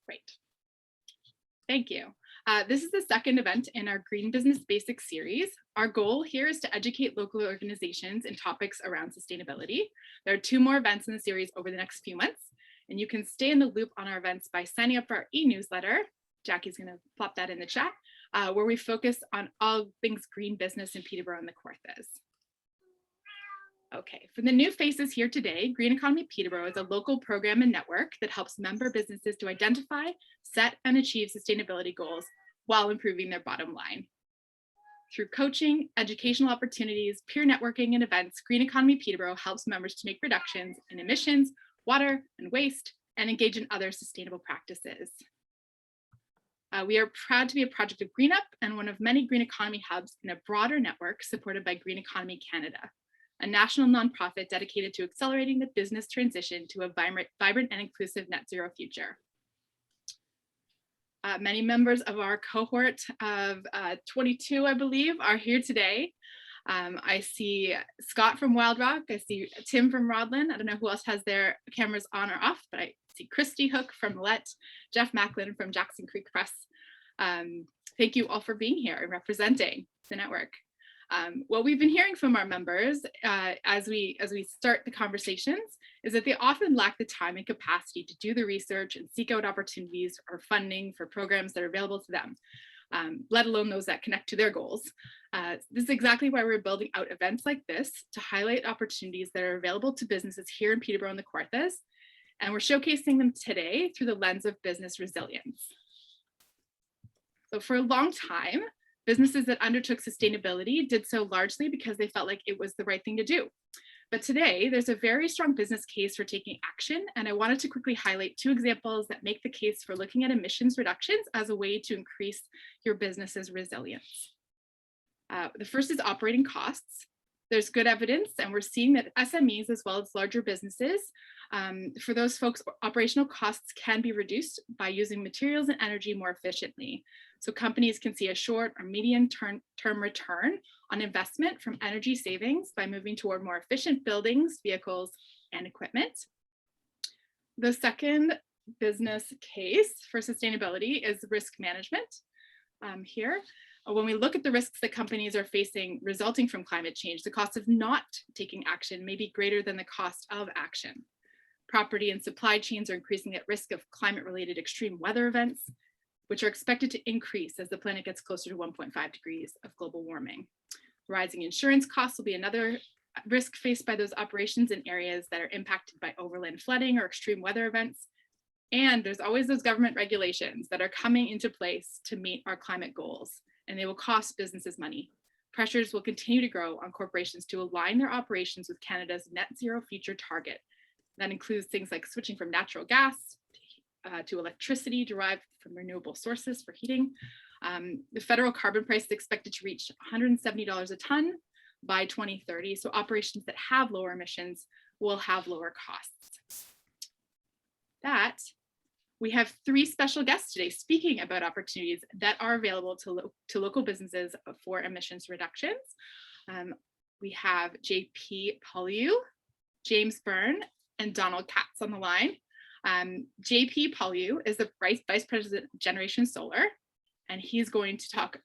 Great. Thank you. This is the second event in our Green Business Basics series. Our goal here is to educate local organizations in topics around sustainability. There are 2 more events in the series over the next few months, and you can stay in the loop on our events by signing up for our e-newsletter. Jackie's going to plop that in the chat, where we focus on all things green business in Peterborough and the Kawarthas. Okay, for the new faces here today, Green Economy Peterborough is a local program and network that helps member businesses to identify, set, and achieve sustainability goals while improving their bottom line. Through coaching, educational opportunities, peer networking, and events, Green Economy Peterborough helps members to make reductions in emissions, water, and waste, and engage in other sustainable practices. We are proud to be a project of GreenUp and one of many green economy hubs in a broader network supported by Green Economy Canada, a national nonprofit dedicated to accelerating the business transition to a vibrant and inclusive net zero future. Many members of our cohort of 22, I believe, are here today. I see Scott from Wild Rock. I see Tim from Rodland. I don't know who else has their cameras on or off, but I see Christy Hook from Millette, Jeff Macklin from Jackson Creek Press. Thank you all for being here and representing the network. What we've been hearing from our members as we start the conversations is that they often lack the time and capacity to do the research and seek out opportunities or funding for programs that are available to them, let alone those that connect to their goals. This is exactly why we're building out events like this to highlight opportunities that are available to businesses here in Peterborough and the Kawarthas, and we're showcasing them today through the lens of business resilience. So for a long time, businesses that undertook sustainability did so largely because they felt like it was the right thing to do. But today, there's a very strong business case for taking action, and I wanted to quickly highlight 2 examples that make the case for looking at emissions reductions as a way to increase your business's resilience. The first is operating costs. There's good evidence, and we're seeing that SMEs as well as larger businesses, for those folks, operational costs can be reduced by using materials and energy more efficiently. So companies can see a short or medium term return on investment from energy savings by moving toward more efficient buildings, vehicles, and equipment. The second business case for sustainability is risk management. Here, when we look at the risks that companies are facing resulting from climate change, the cost of not taking action may be greater than the cost of action. Property and supply chains are increasing at risk of climate-related extreme weather events, which are expected to increase as the planet gets closer to 1.5 degrees of global warming. Rising insurance costs will be another risk faced by those operations in areas that are impacted by overland flooding or extreme weather events. And there's always those government regulations that are coming into place to meet our climate goals, and they will cost businesses money. Pressures will continue to grow on corporations to align their operations with Canada's net zero future target. That includes things like switching from natural gas to electricity derived from renewable sources for heating. The federal carbon price is expected to reach $170 a ton by 2030. So operations that have lower emissions will have lower costs. We have 3 special guests today speaking about opportunities that are available to local businesses for emissions reductions. We have Pawliw, James Byrne, and Donald Katz on the line. Pawliw is the Vice President of Generation Solar, and he's going to talk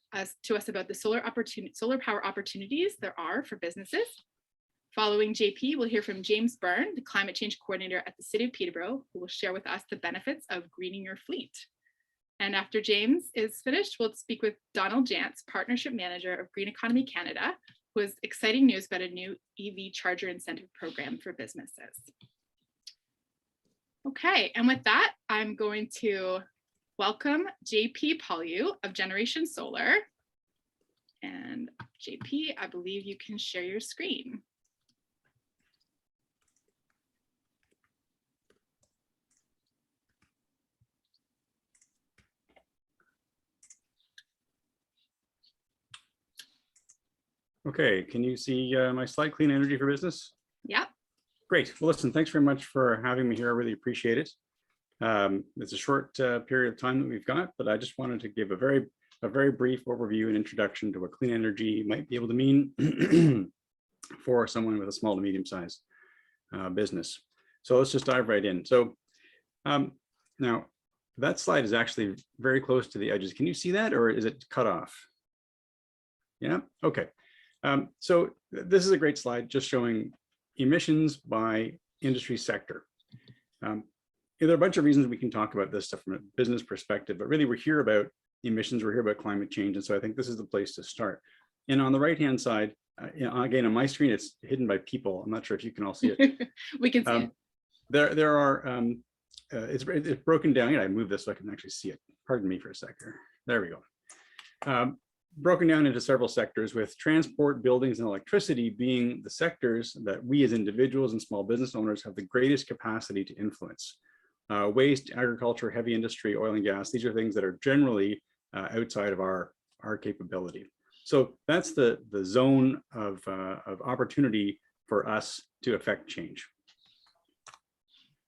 to us about the solar power opportunities there are for businesses. Following JP, we'll hear from James Byrne, the Climate Change Coordinator at the City of Peterborough, who will share with us the benefits of greening your fleet. And after James is finished, we'll speak with Donald Jantz, Partnership Manager of Green Economy Canada, who has exciting news about a new EV charger incentive program for businesses. Okay, and with that, I'm going to welcome Pawliw of Generation Solar. And JP, I believe you can share your screen. Okay, can you see my slide, Clean Energy for Business? Yeah. Great. Well, listen, thanks very much for having me here. I really appreciate it. It's a short period of time that we've got, but I just wanted to give a very brief overview and introduction to what clean energy might be able to mean for someone with a small to medium-sized business. So let's just dive right in. So now, That slide is actually very close to the edges. Can you see that, or is it cut off? Yeah, okay. So this is a great slide just showing emissions by industry sector. There are a bunch of reasons we can talk about this stuff from a business perspective, but really we're here about emissions, we're here about climate change. And so I think this is the place to start. And on the right-hand side, again, on my screen, it's hidden by people. I'm not sure if you can all see it. We can see it. There are, it's broken down. I move this so I can actually see it. Pardon me for a second. There we go. Broken down into several sectors, with transport, buildings, and electricity being the sectors that we as individuals and small business owners have the greatest capacity to influence. Waste, agriculture, heavy industry, oil and gas, these are things that are generally outside of our capability. So that's the zone of opportunity for us to affect change.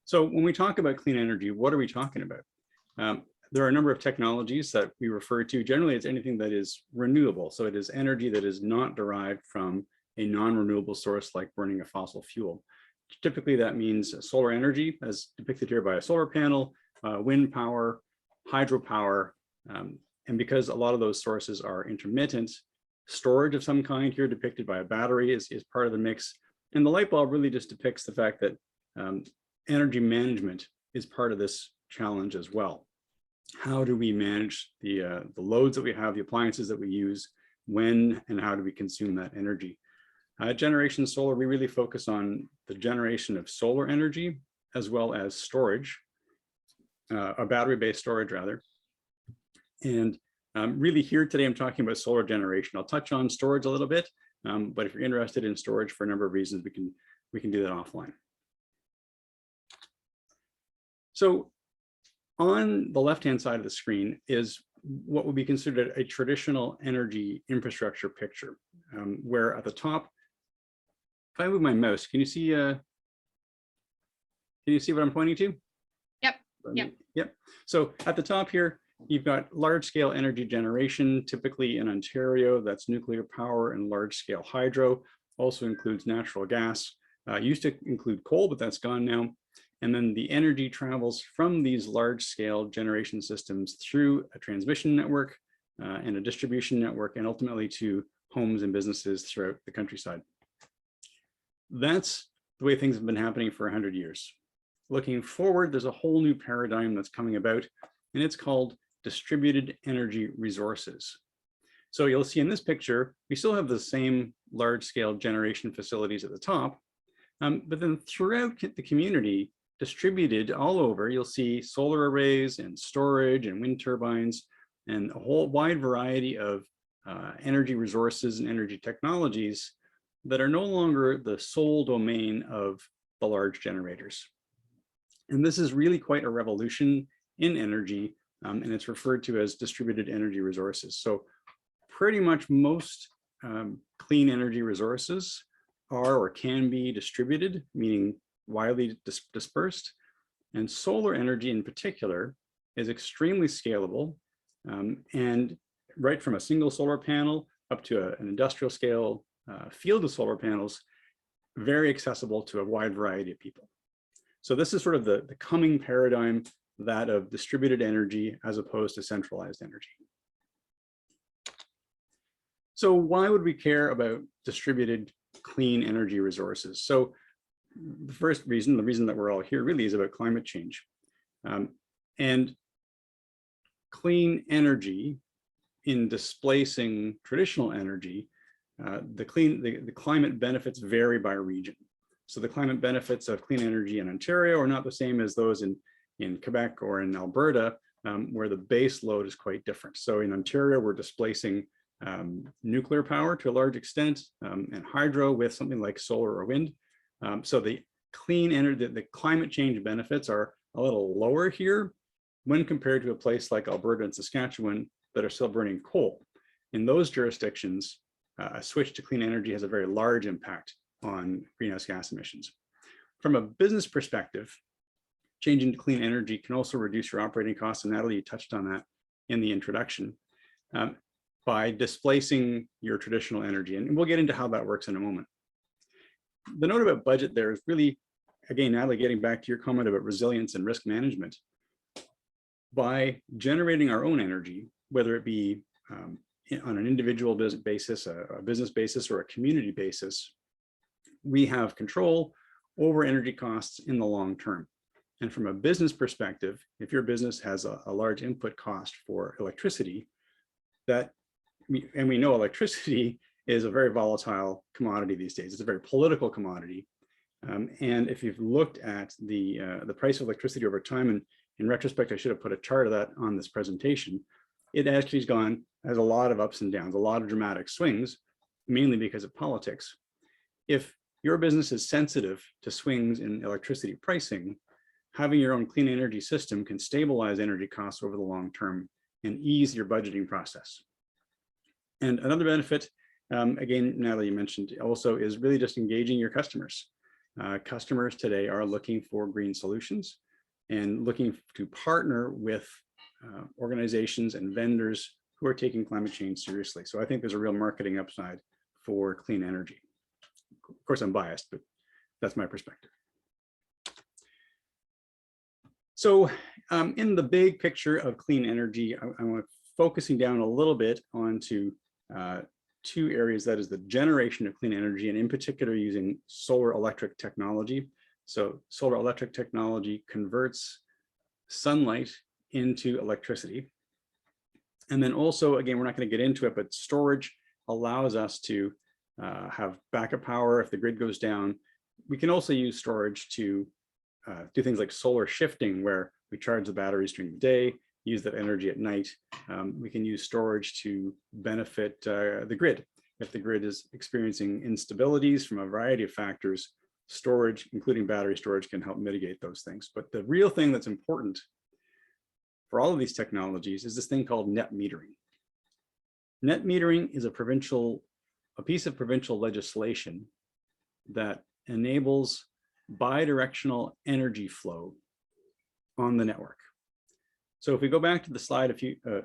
So when we talk about clean energy, what are we talking about? There are a number of technologies that we refer to. Generally, it's anything that is renewable. So it is energy that is not derived from a non-renewable source like burning a fossil fuel. Typically, that means solar energy, as depicted here by a solar panel, wind power, hydropower, and because a lot of those sources are intermittent, storage of some kind here depicted by a battery is part of the mix. And the light bulb really just depicts the fact that energy management is part of this challenge as well. How do we manage the loads that we have, the appliances that we use, when and how do we consume that energy? Generation solar, we really focus on the generation of solar energy as well as storage, a battery-based storage rather. And really here today, I'm talking about solar generation. I'll touch on storage a little bit, but if you're interested in storage for a number of reasons, we can do that offline. So on the left-hand side of the screen is what would be considered a traditional energy infrastructure picture, where at the top, if I move my mouse, can you see what I'm pointing to? Yep. Yep. Yep. So at the top here, you've got large-scale energy generation, typically in Ontario. That's nuclear power and large-scale hydro. Also includes natural gas. Used to include coal, but that's gone now. And then the energy travels from these large-scale generation systems through a transmission network and a distribution network, and ultimately to homes and businesses throughout the countryside. That's the way things have been happening for 100 years. Looking forward, there's a whole new paradigm that's coming about, and it's called distributed energy resources. So you'll see in this picture, we still have the same large-scale generation facilities at the top, but then throughout the community, distributed all over, you'll see solar arrays and storage and wind turbines and a whole wide variety of energy resources and energy technologies that are no longer the sole domain of the large generators. And this is really quite a revolution in energy, and it's referred to as distributed energy resources. So pretty much most clean energy resources are or can be distributed, meaning widely dispersed. And solar energy in particular is extremely scalable, and right from a single solar panel up to an industrial scale field of solar panels, very accessible to a wide variety of people. So this is sort of the coming paradigm, that of distributed energy as opposed to centralized energy. So why would we care about distributed clean energy resources? So the first reason, the reason that we're all here really is about climate change. And clean energy in displacing traditional energy, the climate benefits vary by region. So the climate benefits of clean energy in Ontario are not the same as those in Quebec or in Alberta, where the base load is quite different. So in Ontario, we're displacing nuclear power to a large extent, and hydro with something like solar or wind. So the clean energy, the climate change benefits are a little lower here when compared to a place like Alberta and Saskatchewan that are still burning coal. In those jurisdictions, a switch to clean energy has a very large impact on greenhouse gas emissions. From a business perspective, changing to clean energy can also reduce your operating costs, and Natalie, you touched on that in the introduction, by displacing your traditional energy. And we'll get into how that works in a moment. The note about budget there is really, again, Natalie, getting back to your comment about resilience and risk management. by generating our own energy, whether it be on an individual basis, a business basis, or a community basis, we have control over energy costs in the long term. And from a business perspective, if your business has a large input cost for electricity, and we know electricity is a very volatile commodity these days. It's a very political commodity. And if you've looked at the price of electricity over time, and in retrospect, I should have put a chart of that on this presentation, it actually has a lot of ups and downs, a lot of dramatic swings, mainly because of politics. If your business is sensitive to swings in electricity pricing, having your own clean energy system can stabilize energy costs over the long term and ease your budgeting process. And another benefit, again, Natalie, you mentioned also, is really just engaging your customers. Customers today are looking for green solutions and looking to partner with organizations and vendors who are taking climate change seriously. So I think there's a real marketing upside for clean energy. Of course, I'm biased, but that's my perspective. So in the big picture of clean energy, I'm focusing down a little bit onto two areas. That is the generation of clean energy, and in particular using solar electric technology. So solar electric technology converts sunlight into electricity. And then also, again, we're not going to get into it, but storage allows us to have backup power if the grid goes down. We can also use storage to do things like solar shifting, where we charge the batteries during the day, use that energy at night. We can use storage to benefit the grid. If the grid is experiencing instabilities from a variety of factors, storage, including battery storage, can help mitigate those things. But the real thing that's important for all of these technologies is this thing called net metering. Net metering is a piece of provincial legislation that enables bidirectional energy flow on the network. So if we go back to the slide a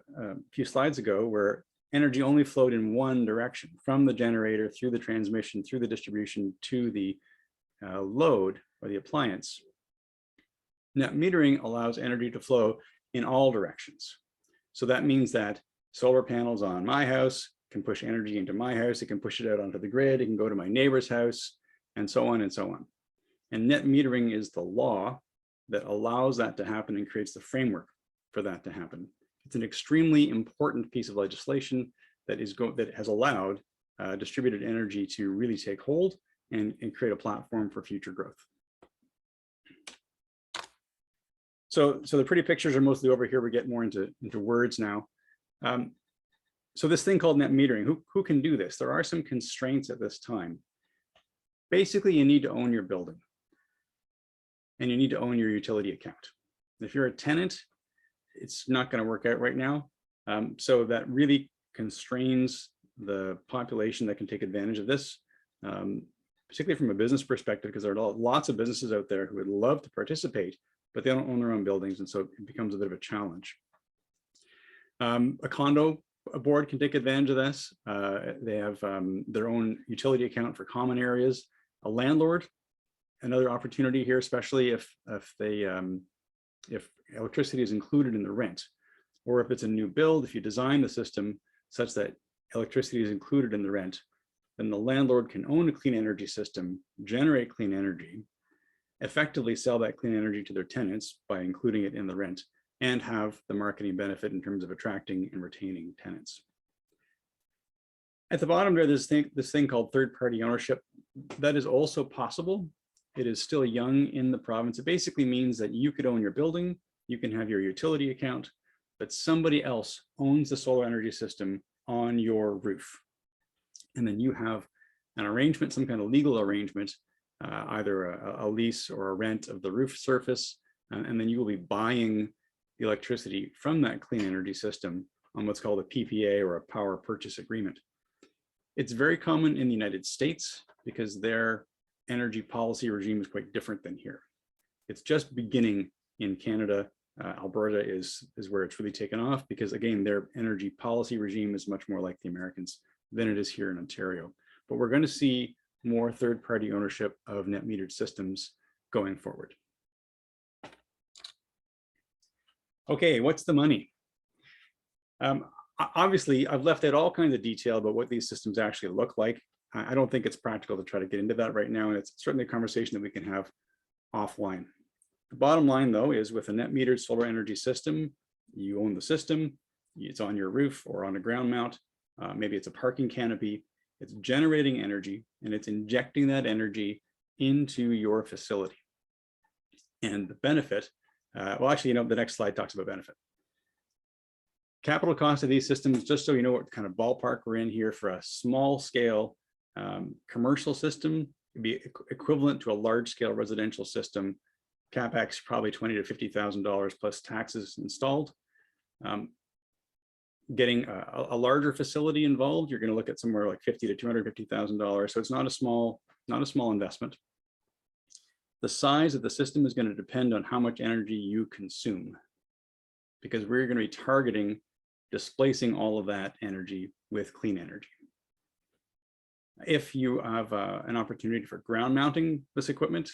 few slides ago, where energy only flowed in one direction, from the generator through the transmission, through the distribution to the load or the appliance, net metering allows energy to flow in all directions. So that means that solar panels on my house can push energy into my house, it can push it out onto the grid, it can go to my neighbor's house, and so on and so on. And net metering is the law that allows that to happen and creates the framework for that to happen. It's an extremely important piece of legislation that has allowed distributed energy to really take hold and create a platform for future growth. So the pretty pictures are mostly over here. We get more into words now. So this thing called net metering, who can do this? There are some constraints at this time. Basically, you need to own your building and you need to own your utility account. If you're a tenant, it's not going to work out right now. So that really constrains the population that can take advantage of this, particularly from a business perspective, because there are lots of businesses out there who would love to participate, but they don't own their own buildings. And so it becomes a bit of a challenge. A condo board can take advantage of this. They have their own utility account for common areas. A landlord, another opportunity here, especially if electricity is included in the rent, or if it's a new build, if you design the system such that electricity is included in the rent, then the landlord can own a clean energy system, generate clean energy, effectively sell that clean energy to their tenants by including it in the rent, and have the marketing benefit in terms of attracting and retaining tenants. At the bottom there, there's this thing called third-party ownership. That is also possible. It is still young in the province. It basically means that you could own your building, you can have your utility account, but somebody else owns the solar energy system on your roof. And then you have an arrangement, some kind of legal arrangement, either a lease or a rent of the roof surface, and then you will be buying the electricity from that clean energy system on what's called a PPA, or a power purchase agreement. It's very common in the United States because their energy policy regime is quite different than here. It's just beginning in Canada. Alberta is where it's really taken off, because again, their energy policy regime is much more like the Americans than it is here in Ontario. But we're going to see more third-party ownership of net metered systems going forward. Okay, what's the money? Obviously, I've left out all kinds of detail about what these systems actually look like. I don't think it's practical to try to get into that right now, and it's certainly a conversation that we can have offline. The bottom line, though, is with a net metered solar energy system, you own the system, it's on your roof or on a ground mount, maybe it's a parking canopy, it's generating energy, and it's injecting that energy into your facility. And the benefit, well, actually, the next slide talks about benefit. Capital cost of these systems, just so you know what kind of ballpark we're in here, for a small scale commercial system, it'd be equivalent to a large scale residential system. CapEx probably $20,000 to $50,000 plus taxes installed. Getting a larger facility involved, you're going to look at somewhere like $50,000 to $250,000. So it's not a small investment. The size of the system is going to depend on how much energy you consume, because we're going to be targeting displacing all of that energy with clean energy. If you have an opportunity for ground mounting this equipment,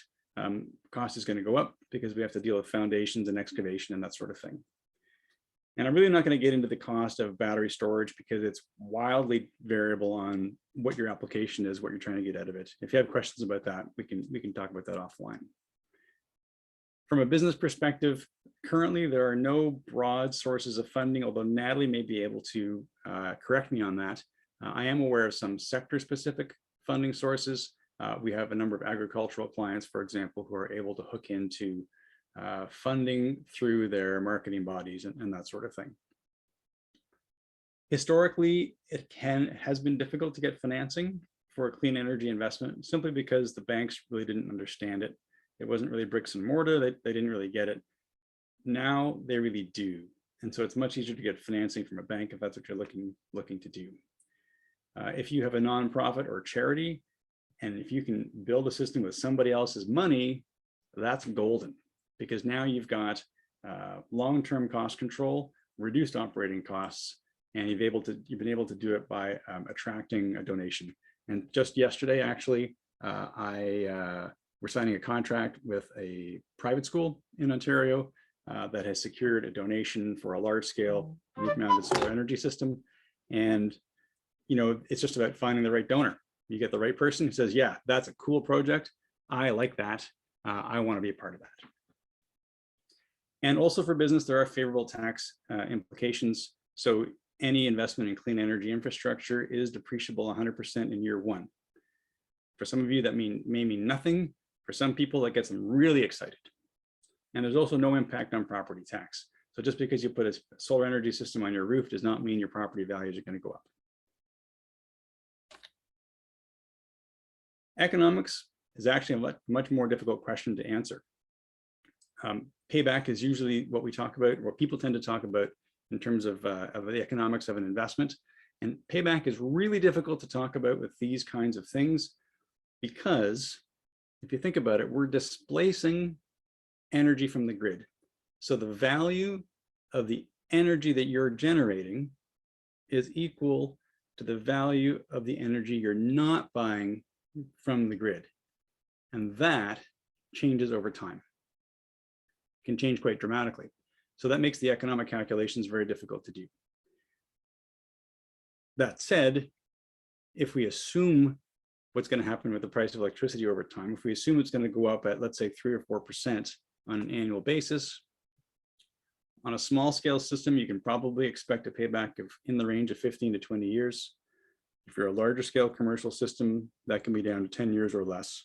cost is going to go up because we have to deal with foundations and excavation and that sort of thing. And I'm really not going to get into the cost of battery storage because it's wildly variable on what your application is, what you're trying to get out of it. If you have questions about that, we can talk about that offline. From a business perspective, currently there are no broad sources of funding, although Natalie may be able to correct me on that. I am aware of some sector-specific funding sources. We have a number of agricultural clients, for example, who are able to hook into funding through their marketing bodies and that sort of thing. Historically, it has been difficult to get financing for a clean energy investment, simply because the banks really didn't understand it. It wasn't really bricks and mortar. They didn't really get it. Now they really do. And so it's much easier to get financing from a bank if that's what you're looking to do. If you have a nonprofit or charity, and if you can build a system with somebody else's money, that's golden, because now you've got long-term cost control, reduced operating costs, and you've been able to do it by attracting a donation. And just yesterday, actually, we're signing a contract with a private school in Ontario that has secured a donation for a large-scale roof-mounted solar energy system. And it's just about finding the right donor. You get the right person who says, yeah, that's a cool project. I like that. I want to be a part of that. And also for business, there are favorable tax implications. So any investment in clean energy infrastructure is depreciable 100% in year one. For some of you, that may mean nothing. For some people, that gets them really excited. And there's also no impact on property tax. So just because you put a solar energy system on your roof does not mean your property values are going to go up. Economics is actually a much more difficult question to answer. Payback is usually what we talk about, what people tend to talk about in terms of the economics of an investment. And payback is really difficult to talk about with these kinds of things, because if you think about it, we're displacing energy from the grid. So the value of the energy that you're generating is equal to the value of the energy you're not buying from the grid. And that changes over time. It can change quite dramatically. So that makes the economic calculations very difficult to do. That said, if we assume what's going to happen with the price of electricity over time, if we assume it's going to go up at, let's say, 3 or 4% on an annual basis, on a small scale system, you can probably expect a payback of in the range of 15 to 20 years. If you're a larger scale commercial system, that can be down to 10 years or less.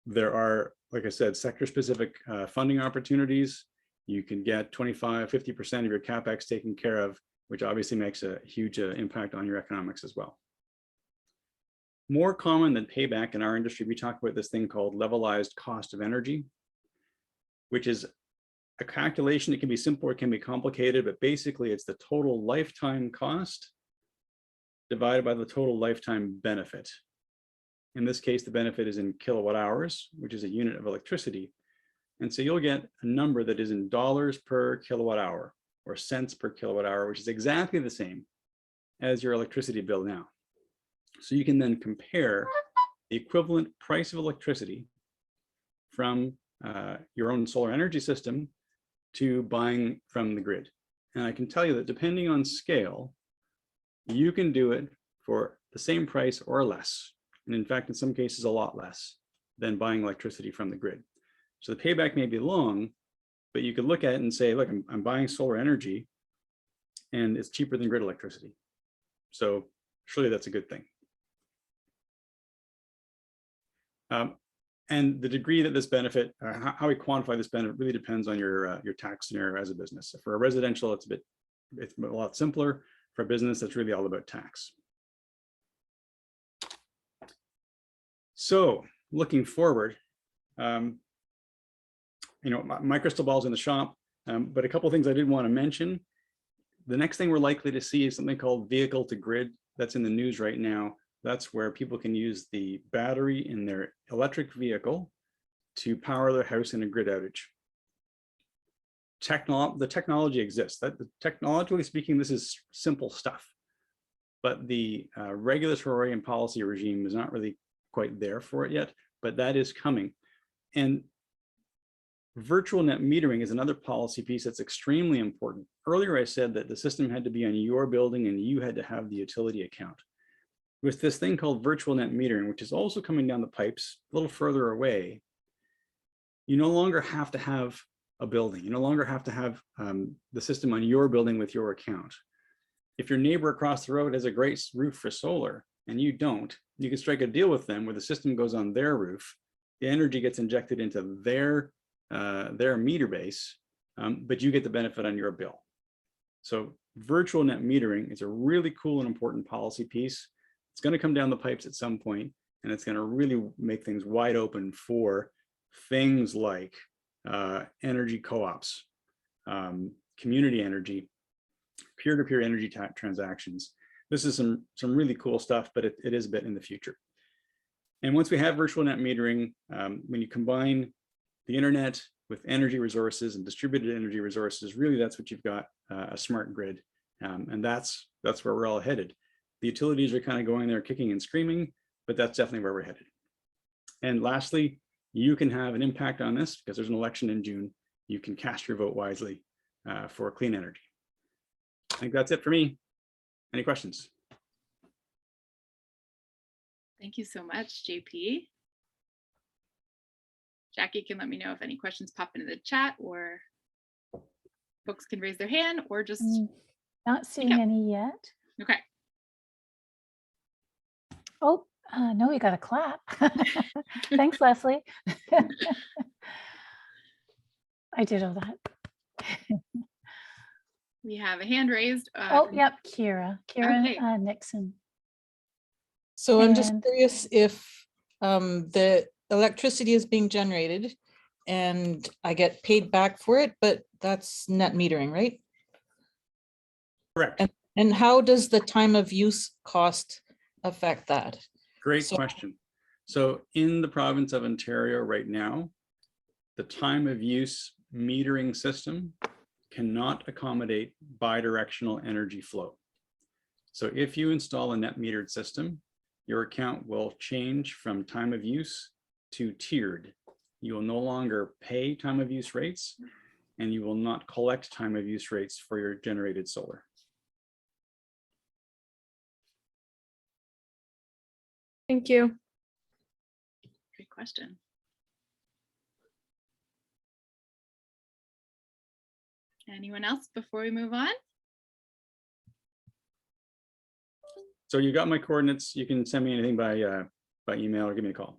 There are, like I said, sector-specific funding opportunities. You can get 25, 50% of your CapEx taken care of, which obviously makes a huge impact on your economics as well. More common than payback in our industry, we talk about this thing called levelized cost of energy, which is a calculation. It can be simple, it can be complicated, but basically it's the total lifetime cost divided by the total lifetime benefit. In this case, the benefit is in kilowatt hours, which is a unit of electricity. And so you'll get a number that is in dollars per kilowatt hour or cents per kilowatt hour, which is exactly the same as your electricity bill now. So you can then compare the equivalent price of electricity from your own solar energy system to buying from the grid. And I can tell you that depending on scale, you can do it for the same price or less. And in fact, in some cases, a lot less than buying electricity from the grid. So the payback may be long, but you could look at it and say, look, I'm buying solar energy and it's cheaper than grid electricity. So surely that's a good thing. And the degree that this benefit, how we quantify this benefit really depends on your tax scenario as a business. For a residential, it's a lot simpler. For a business, that's really all about tax. So looking forward, my crystal ball's in the shop, but a couple of things I did want to mention. The next thing we're likely to see is something called vehicle to grid. That's in the news right now. That's where people can use the battery in their electric vehicle to power their house in a grid outage. The technology exists. Technologically speaking, this is simple stuff, but the regulatory and policy regime is not really quite there for it yet, but that is coming. And virtual net metering is another policy piece that's extremely important. Earlier, I said that the system had to be on your building and you had to have the utility account. With this thing called virtual net metering, which is also coming down the pipes a little further away, you no longer have to have a building. You no longer have to have the system on your building with your account. If your neighbor across the road has a great roof for solar and you don't, you can strike a deal with them where the system goes on their roof, the energy gets injected into their meter base, but you get the benefit on your bill. So virtual net metering is a really cool and important policy piece. It's going to come down the pipes at some point, and it's going to really make things wide open for things like energy co-ops, community energy, peer-to-peer energy transactions. This is some really cool stuff, but it is a bit in the future. And once we have virtual net metering, when you combine the internet with energy resources and distributed energy resources, really that's what you've got, a smart grid. And that's where we're all headed. The utilities are kind of going there kicking and screaming, but that's definitely where we're headed. And lastly, you can have an impact on this because there's an election in June. You can cast your vote wisely for clean energy. I think that's it for me. Any questions? Thank you so much, JP. Jackie can let me know if any questions pop into the chat, or folks can raise their hand or just. Not seeing any yet. Okay. Oh, no, you got a clap. Thanks, Leslie. I did all that. We have a hand raised. Oh, yep, Kira Okay. Nixon. So I'm just curious if the electricity is being generated and I get paid back for it, but that's net metering, right? Correct. And how does the time of use cost affect that? Great question. So in the province of Ontario right now, the time of use metering system cannot accommodate bidirectional energy flow. So if you install a net metered system, your account will change from time of use to tiered. You will no longer pay time of use rates, and you will not collect time of use rates for your generated solar. Thank you. Great question. Anyone else before we move on? So you got my coordinates. You can send me anything by email or give me a call.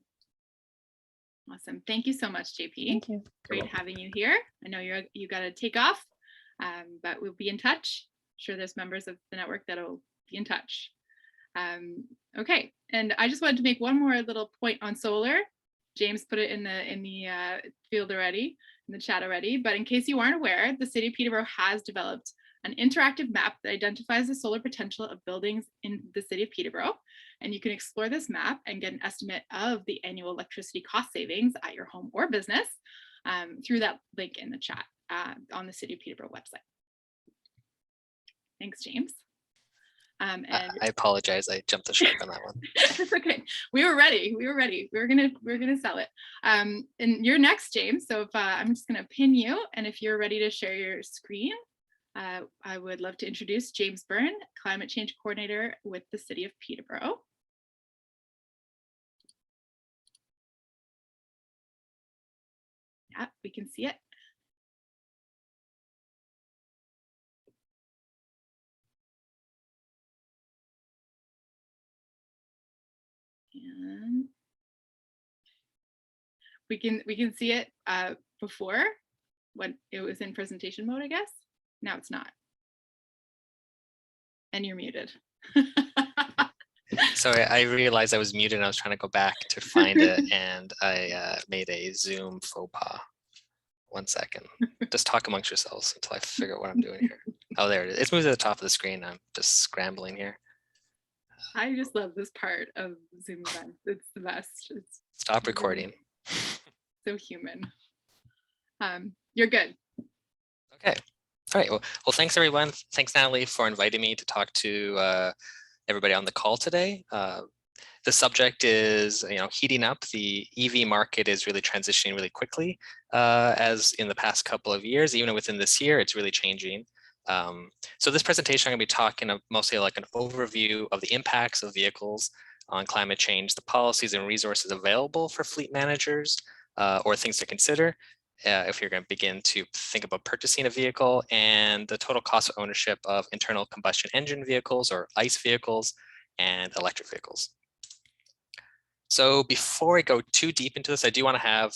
Awesome. Thank you so much, JP. Thank you. Great having you here. I know you got to take off, but we'll be in touch. I'm sure there's members of the network that'll be in touch. Okay, and I just wanted to make one more little point on solar. James put it in the field already, in the chat already, but in case you aren't aware, the City of Peterborough has developed an interactive map that identifies the solar potential of buildings in the City of Peterborough. And you can explore this map and get an estimate of the annual electricity cost savings at your home or business through that link in the chat on the City of Peterborough website. Thanks, James. And I apologize. I jumped the shark on that one. it's okay. We were ready. We were ready. We were gonna sell it. And you're next, James. So if I'm just gonna pin you, and if you're ready to share your screen, I would love to introduce James Byrne, Climate Change Coordinator with the City of Peterborough. Yeah, we can see it. And we can see it before when it was in presentation mode, I guess. Now it's not. And you're muted. Sorry, I realized I was muted and I was trying to go back to find it, and I made a Zoom faux pas. 1 second. Just talk amongst yourselves until I figure out what I'm doing here. Oh, there it is. It's moved to the top of the screen. I'm just scrambling here. I just love this part of Zoom events. It's the best. It's Stop recording. so human. You're good. Okay. All right. Well, thanks everyone. Thanks, Natalie, for inviting me to talk to everybody on the call today. The subject is, heating up. The EV market is really transitioning really quickly, as in the past couple of years. Even within this year, it's really changing. So this presentation, I'm going to be talking mostly like an overview of the impacts of vehicles on climate change, the policies and resources available for fleet managers, or things to consider if you're going to begin to think about purchasing a vehicle, and the total cost of ownership of internal combustion engine vehicles or ICE vehicles and electric vehicles. So before I go too deep into this, I do want to have,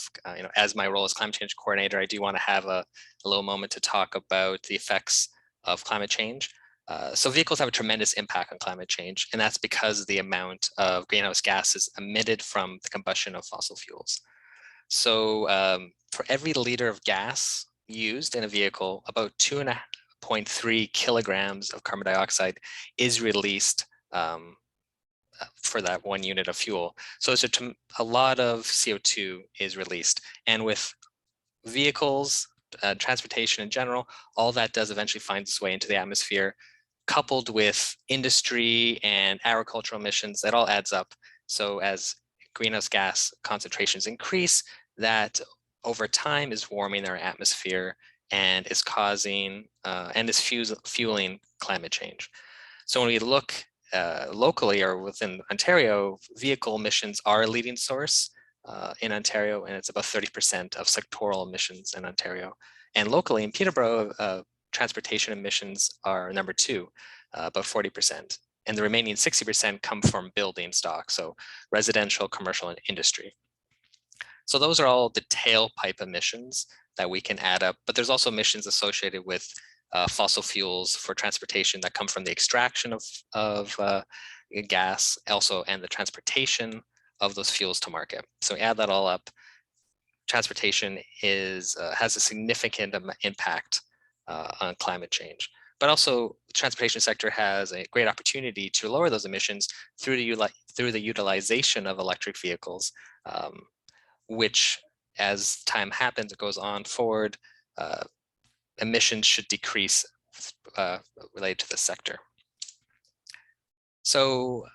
as my role as climate change coordinator, I do want to have a little moment to talk about the effects of climate change. So vehicles have a tremendous impact on climate change, and that's because of the amount of greenhouse gases emitted from the combustion of fossil fuels. So for every liter of gas used in a vehicle, about 2.3 kilograms of carbon dioxide is released for that 1 unit of fuel. So it's a lot of CO2 is released. And with vehicles, transportation in general, all that does eventually find its way into the atmosphere, coupled with industry and agricultural emissions, that all adds up. So as greenhouse gas concentrations increase, that over time is warming our atmosphere and is causing and is fueling climate change. So when we look locally or within Ontario, vehicle emissions are a leading source in Ontario, and it's about 30% of sectoral emissions in Ontario. And locally in Peterborough, transportation emissions are number 2, about 40%. And the remaining 60% come from building stock, so residential, commercial, and industry. So those are all the tailpipe emissions that we can add up, but there's also emissions associated with fossil fuels for transportation that come from the extraction of gas, also, and the transportation of those fuels to market. So add that all up, transportation has a significant impact on climate change. But also, the transportation sector has a great opportunity to lower those emissions through the utilization of electric vehicles, which, as time happens, it goes on forward, emissions should decrease related to the sector. So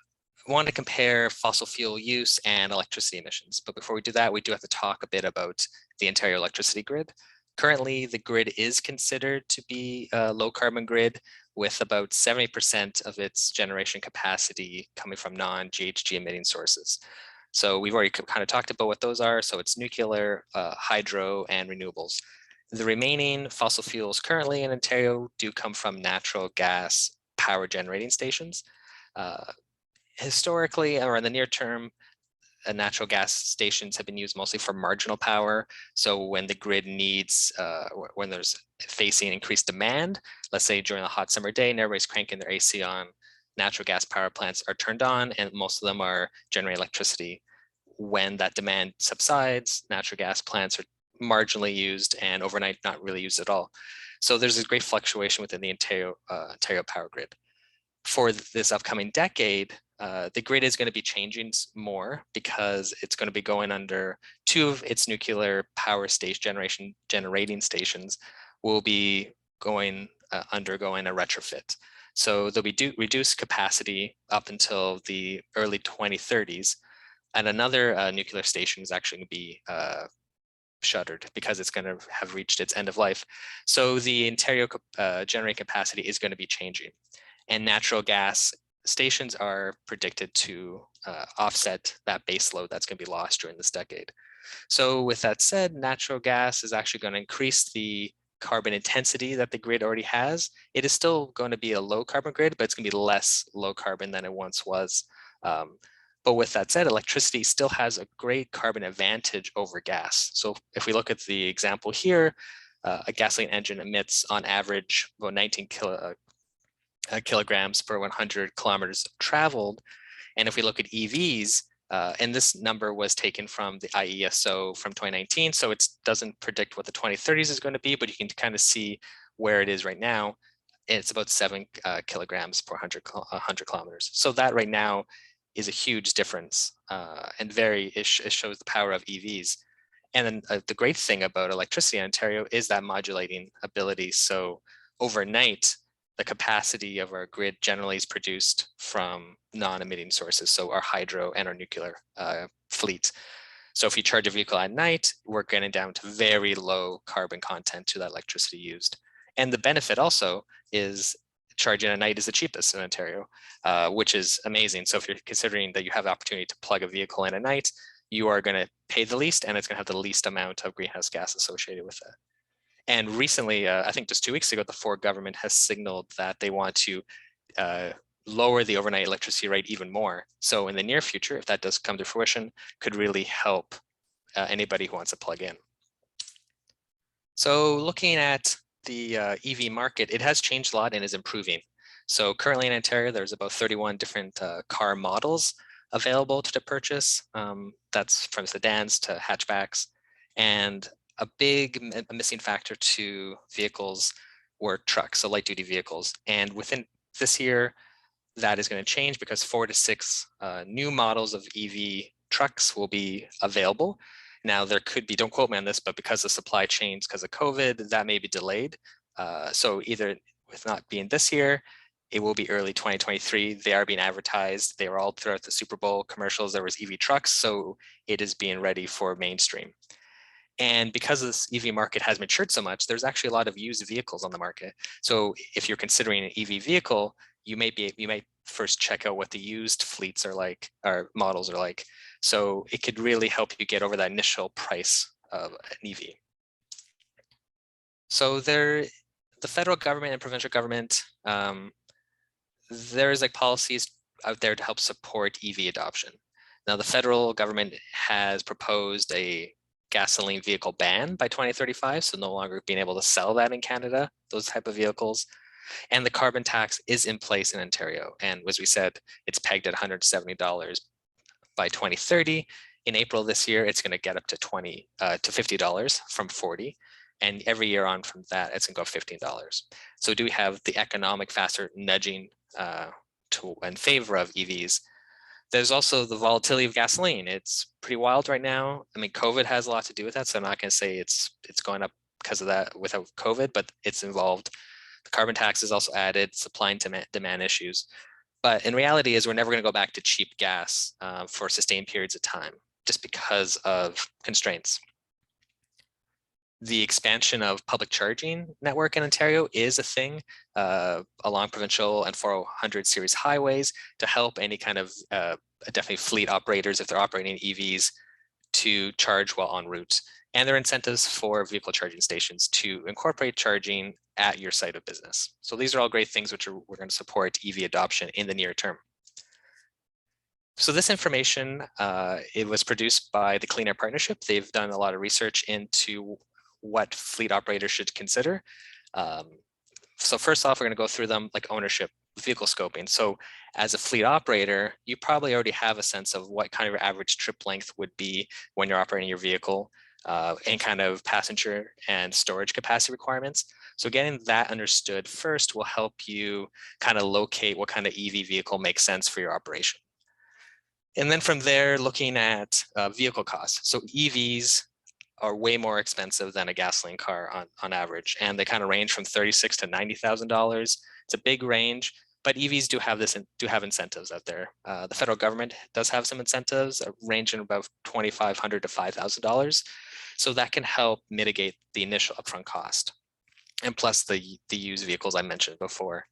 I want to compare fossil fuel use and electricity emissions. But before we do that, we do have to talk a bit about the Ontario electricity grid. Currently, the grid is considered to be a low carbon grid, with about 70% of its generation capacity coming from non-GHG emitting sources. So we've already kind of talked about what those are. So it's nuclear, hydro, and renewables. The remaining fossil fuels currently in Ontario do come from natural gas power generating stations. Historically, or in the near term, natural gas stations have been used mostly for marginal power. So when the grid needs, when there's facing increased demand, let's say during a hot summer day and everybody's cranking their AC on, natural gas power plants are turned on, and most of them are generating electricity. When that demand subsides, natural gas plants are marginally used, and overnight not really used at all. So there's a great fluctuation within the Ontario power grid. For this upcoming decade, the grid is going to be changing more, because it's going to be going under 2 of its nuclear power station generating stations will be going undergoing a retrofit. So there'll be reduced capacity up until the early 2030s. And another nuclear station is actually going to be shuttered because it's going to have reached its end of life. So the Ontario generating capacity is going to be changing. And natural gas stations are predicted to offset that base load that's going to be lost during this decade. So with that said, natural gas is actually going to increase the carbon intensity that the grid already has. It is still going to be a low carbon grid, but it's going to be less low carbon than it once was. But with that said, electricity still has a great carbon advantage over gas. So if we look at the example here, a gasoline engine emits on average about 19 kilograms per 100 kilometers traveled. And if we look at EVs, and this number was taken from the IESO from 2019, so it doesn't predict what the 2030s is going to be, but you can kind of see where it is right now. It's about 7 kilograms per 100 kilometers. So that right now is a huge difference, and it shows the power of EVs. And then the great thing about electricity in Ontario is that modulating ability. So overnight, the capacity of our grid generally is produced from non-emitting sources, so our hydro and our nuclear fleet. So if you charge a vehicle at night, we're getting down to very low carbon content to that electricity used. And the benefit also is charging at night is the cheapest in Ontario, which is amazing. So if you're considering that you have the opportunity to plug a vehicle in at night, you are going to pay the least, and it's going to have the least amount of greenhouse gas associated with it. And recently, I think just 2 weeks ago, the Ford government has signaled that they want to lower the overnight electricity rate even more. So in the near future, if that does come to fruition, could really help anybody who wants to plug in. So looking at the EV market, it has changed a lot and is improving. So currently in Ontario, there's about 31 different car models available to purchase. That's from sedans to hatchbacks. And a big missing factor to vehicles were trucks, so light duty vehicles. And within this year, that is going to change because 4 to 6 new models of EV trucks will be available. Now there could be, don't quote me on this, but because of supply chains, because of COVID, that may be delayed. So either with not being this year, it will be early 2023. They are being advertised. They were all throughout the Super Bowl commercials. There was EV trucks, so it is being ready for mainstream. And because this EV market has matured so much, there's actually a lot of used vehicles on the market. So if you're considering an EV vehicle, you might first check out what the used fleets are like, or models are like. So it could really help you get over that initial price of an EV. So the federal government and provincial government, there's like policies out there to help support EV adoption. Now the federal government has proposed a gasoline vehicle ban by 2035, so no longer being able to sell that in Canada, those type of vehicles. And the carbon tax is in place in Ontario. And as we said, it's pegged at $170 by 2030. In April this year, it's going to get up to $50 from $40. And every year on from that, it's going to go $15. So do we have the economic factor nudging in favor of EVs? There's also the volatility of gasoline. It's pretty wild right now. I mean, COVID has a lot to do with that. So I'm not going to say it's going up because of that without COVID, but it's involved. The carbon tax is also added, supply and demand issues. But in reality is we're never going to go back to cheap gas for sustained periods of time, just because of constraints. The expansion of public charging network in Ontario is a thing along provincial and 400 series highways to help any kind of definitely fleet operators, if they're operating EVs, to charge while en route. And there are incentives for vehicle charging stations to incorporate charging at your site of business. So these are all great things which we're going to support EV adoption in the near term. So this information, it was produced by the Clean Air Partnership. They've done a lot of research into what fleet operators should consider. So first off, we're going to go through them like ownership, vehicle scoping. So as a fleet operator, you probably already have a sense of what kind of your average trip length would be when you're operating your vehicle and kind of passenger and storage capacity requirements. So getting that understood first will help you kind of locate what kind of EV vehicle makes sense for your operation. And then from there, looking at vehicle costs. So EVs are way more expensive than a gasoline car on average, and they kind of range from $36,000 to $90,000. It's a big range, but EVs do have incentives out there. The federal government does have some incentives ranging about $2,500 to $5,000, so that can help mitigate the initial upfront cost, and plus the used vehicles I mentioned before.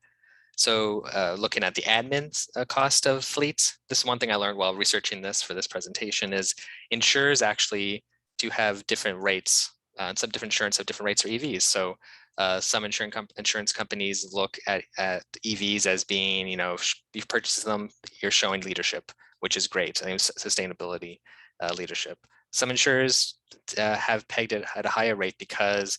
So looking at the admin cost of fleets, this is one thing I learned while researching this for this presentation is insurers actually do have different rates, and some different insurance have different rates for EVs. So some insurance companies look at EVs as being, you know, if you've purchased them, you're showing leadership, which is great. I think sustainability leadership. Some insurers have pegged it at a higher rate because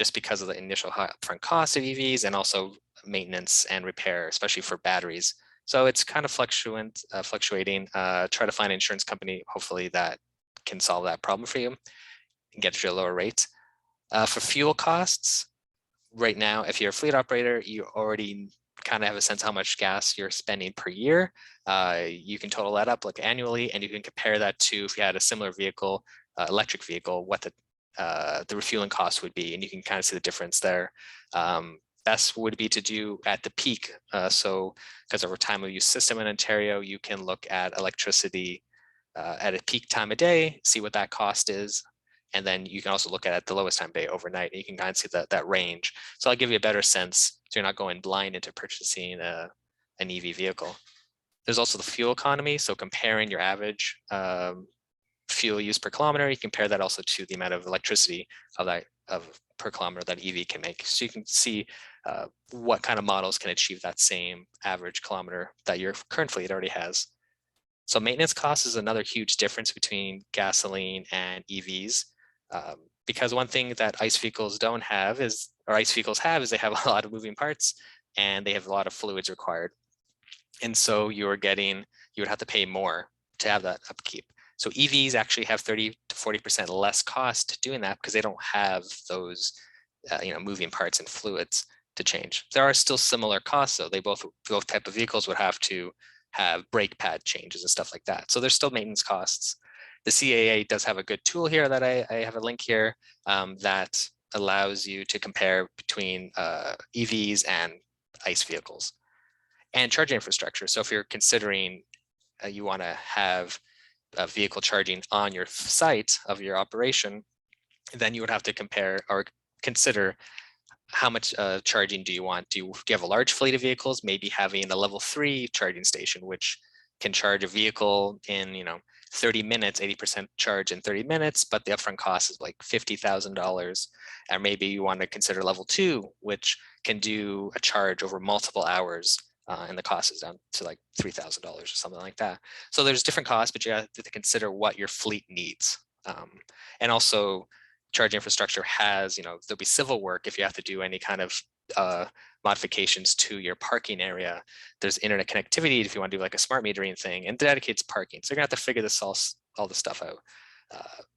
of the initial high upfront cost of EVs and also maintenance and repair, especially for batteries. So it's kind of fluctuating. Try to find an insurance company, hopefully, that can solve that problem for you and get you a lower rate. For fuel costs, right now, if you're a fleet operator, you already kind of have a sense how much gas you're spending per year. You can total that up like annually, and you can compare that to if you had a similar vehicle, electric vehicle, what the refueling cost would be, and you can kind of see the difference there. Best would be to do at the peak. So because of our time of use system in Ontario, you can look at electricity at a peak time of day, see what that cost is. And then you can also look at the lowest time of day overnight, and you can kind of see that range. So I'll give you a better sense so you're not going blind into purchasing an EV vehicle. There's also the fuel economy. So comparing your average fuel use per kilometer, you compare that also to the amount of electricity per kilometer that EV can make. So you can see what kind of models can achieve that same average kilometer that your current fleet already has. So maintenance costs is another huge difference between gasoline and EVs. Because one thing that ICE vehicles don't have is, or ICE vehicles have, is they have a lot of moving parts and they have a lot of fluids required. And so you would have to pay more to have that upkeep. So EVs actually have 30 to 40% less cost doing that because they don't have those moving parts and fluids to change. There are still similar costs, though. Both type of vehicles would have to have brake pad changes and stuff like that. So there's still maintenance costs. The CAA does have a good tool here that I have a link here that allows you to compare between EVs and ICE vehicles. And charging infrastructure. So if you're considering you want to have vehicle charging on your site of your operation, then you would have to compare or consider how much charging do you want? Do you have a large fleet of vehicles? Maybe having a level 3 charging station, which can charge a vehicle in 30 minutes, 80% charge in 30 minutes, but the upfront cost is like $50,000. Or maybe you want to consider level 2, which can do a charge over multiple hours. And the cost is down to like $3,000 or something like that. So there's different costs, but you have to consider what your fleet needs. And also charge infrastructure has, there'll be civil work if you have to do any kind of modifications to your parking area. There's internet connectivity if you want to do like a smart metering thing, and dedicates parking. So you're gonna have to figure all this stuff out.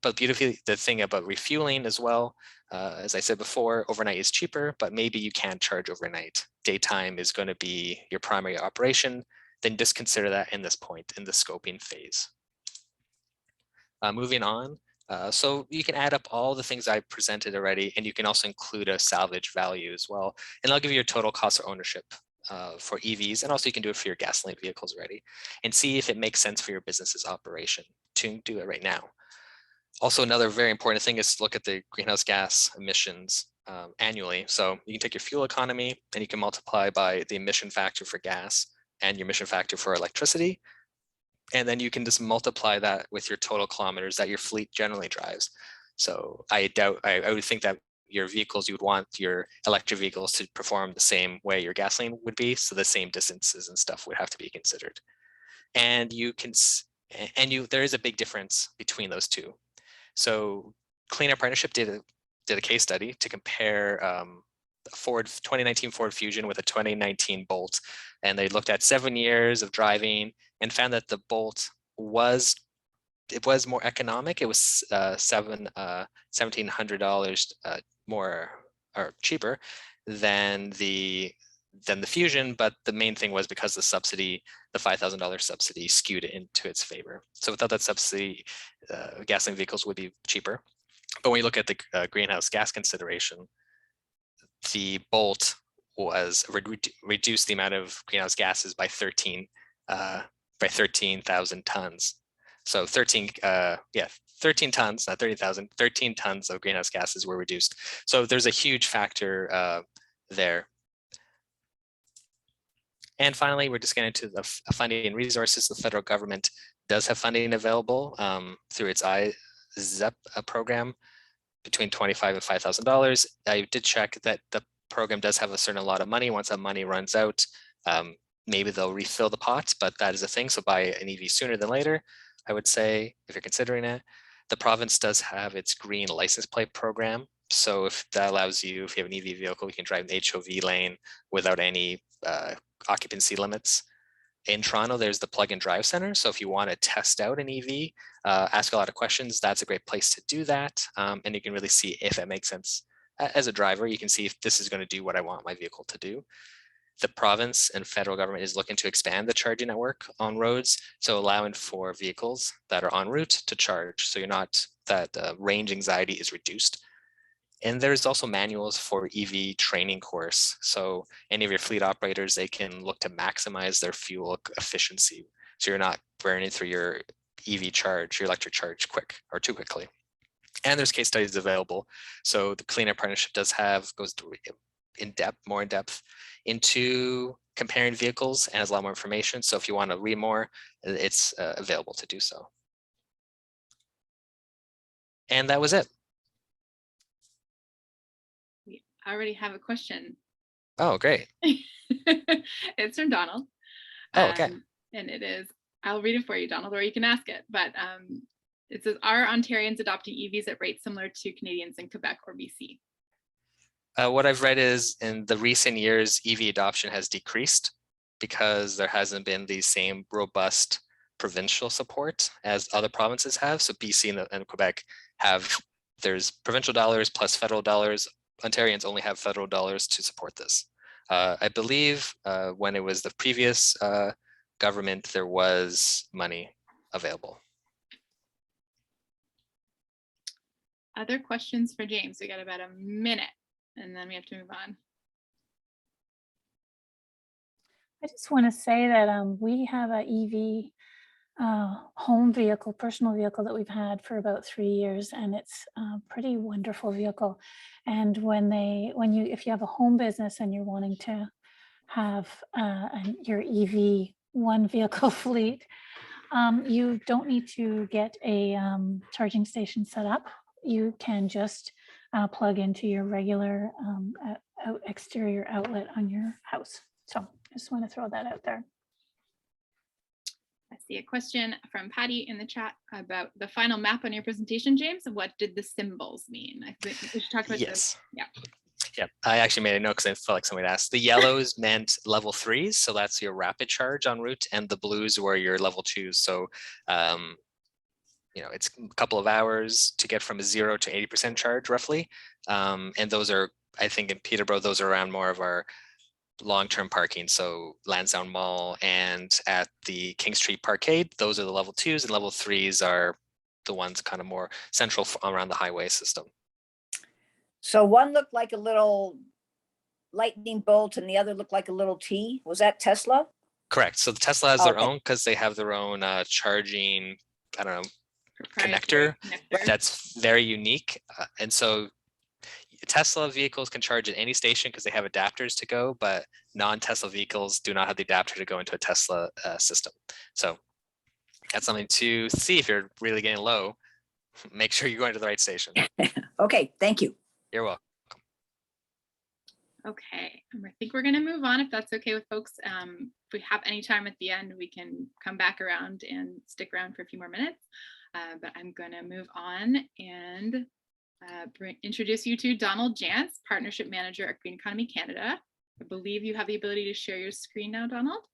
But beautifully, the thing about refueling as well, as I said before, overnight is cheaper, but maybe you can't charge overnight. Daytime is going to be your primary operation. Then just consider that in this point in the scoping phase. Moving on. So you can add up all the things I presented already, and you can also include a salvage value as well. And I'll give you a total cost of ownership for EVs, and also you can do it for your gasoline vehicles already, and see if it makes sense for your business's operation to do it right now. Also, another very important thing is to look at the greenhouse gas emissions annually. So you can take your fuel economy and you can multiply by the emission factor for gas and your emission factor for electricity. And then you can just multiply that with your total kilometers that your fleet generally drives. So I would think that your vehicles, you would want your electric vehicles to perform the same way your gasoline would be. So the same distances and stuff would have to be considered. And there is a big difference between those two. So Clean Air Partnership did a case study to compare 2019 Ford Fusion with a 2019 Bolt, and they looked at 7 years of driving and found that the Bolt was more economic. It was $1,700 more or cheaper than the Fusion, but the main thing was because the subsidy, the $5,000 subsidy, skewed it into its favor. So without that subsidy, gasoline vehicles would be cheaper. But when you look at the greenhouse gas consideration, the Bolt was reduced the amount of greenhouse gases by 13,000 tons. So 13 tons, not 30,000, 13 tons of greenhouse gases were reduced. So there's a huge factor there. And finally, we're just getting into the funding and resources. The federal government does have funding available through its iZEV program between $25,000 and $5,000. I did check that the program does have a certain lot of money. Once that money runs out, maybe they'll refill the pot, but that is a thing. So buy an EV sooner than later, I would say, if you're considering it. The province does have its green license plate program. So if that allows you, if you have an EV vehicle, you can drive an HOV lane without any occupancy limits. In Toronto, there's the Plug and Drive Center. So if you want to test out an EV, ask a lot of questions, that's a great place to do that. And you can really see if it makes sense. As a driver, you can see if this is going to do what I want my vehicle to do. The province and federal government is looking to expand the charging network on roads, so allowing for vehicles that are en route to charge. So you're not, that range anxiety is reduced. And there's also manuals for EV training course. So any of your fleet operators, they can look to maximize their fuel efficiency. So you're not burning through your EV charge, your electric charge too quickly. And there's case studies available. So the Clean Air Partnership goes through more in depth into comparing vehicles and has a lot more information. So if you want to read more, it's available to do so. And that was it. We already have a question. Oh, great. It's from Donald. Oh, okay. And it is, I'll read it for you, Donald, or you can ask it. But it says, are Ontarians adopting EVs at rates similar to Canadians in Quebec or BC? What I've read is in the recent years, EV adoption has decreased because there hasn't been the same robust provincial support as other provinces have. So BC and Quebec there's provincial dollars plus federal dollars. Ontarians only have federal dollars to support this. I believe when it was the previous government, there was money available. Other questions for James? We got about a minute and then we have to move on. I just want to say that we have a EV home vehicle, personal vehicle that we've had for about 3 years, and it's a pretty wonderful vehicle. And if you have a home business and you're wanting to have your EV one vehicle fleet, you don't need to get a charging station set up. You can just plug into your regular exterior outlet on your house. So I just want to throw that out there. I see a question from Patty in the chat about the final map on your presentation, James. What did the symbols mean? I think we should talk about Yes. Yeah. Yeah, I actually made a note because I felt like somebody asked. The yellows meant level 3s, so that's your rapid charge en route, and the blues were your level 2s. So, it's a couple of hours to get from a 0 to 80% charge roughly. And those are, I think in Peterborough, those are around more of our long-term parking. So Lansdowne Mall and at the King Street Parkade, those are the level 2s, and level 3s are the ones kind of more central around the highway system. So one looked like a little lightning bolt and the other looked like a little T. Was that Tesla? Correct. So the Tesla has their own because they have their own charging, I don't know, connector that's very unique. And so Tesla vehicles can charge at any station because they have adapters to go, but non-Tesla vehicles do not have the adapter to go into a Tesla system. So that's something to see if you're really getting low. Make sure you're going to the right station. Okay, thank you. You're welcome. Okay, I think we're going to move on if that's okay with folks. If we have any time at the end, we can come back around and stick around for a few more minutes. But I'm going to move on and introduce you to Donald Jantz, Partnership Manager at Green Economy Canada. I believe you have the ability to share your screen now, Donald.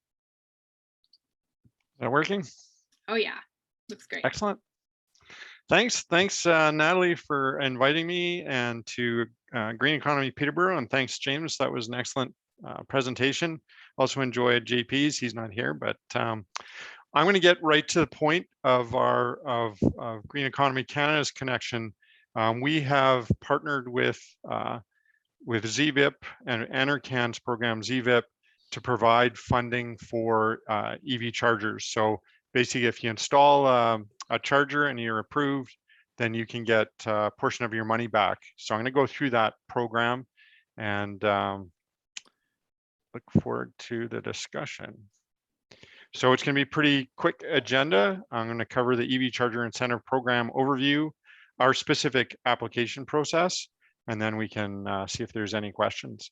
Is that working? Oh yeah, looks great. Excellent. Thanks, Natalie, for inviting me, and to Green Economy Peterborough, and thanks, James. That was an excellent presentation. Also enjoyed JP's. He's not here, but I'm going to get right to the point of Green Economy Canada's connection We have partnered with ZVIP and NRCan's program ZVIP to provide funding for EV chargers. So basically, if you install a charger and you're approved, then you can get a portion of your money back. So I'm going to go through that program and look forward to the discussion. So it's going to be a pretty quick agenda. I'm going to cover the EV Charger Incentive Program overview, our specific application process, and then we can see if there's any questions.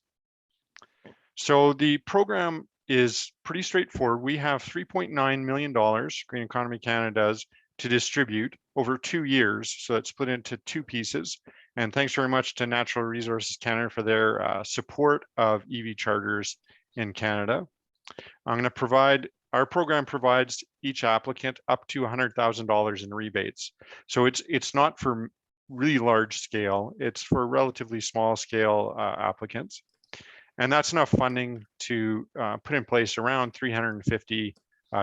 So the program is pretty straightforward. We have $3.9 million, Green Economy Canada does, to distribute over 2 years. So it's split into 2 pieces. And thanks very much to Natural Resources Canada for their support of EV chargers in Canada. I'm going to provide, our program provides each applicant up to $100,000 in rebates. So it's not for really large scale, it's for relatively small scale applicants. And that's enough funding to put in place around 350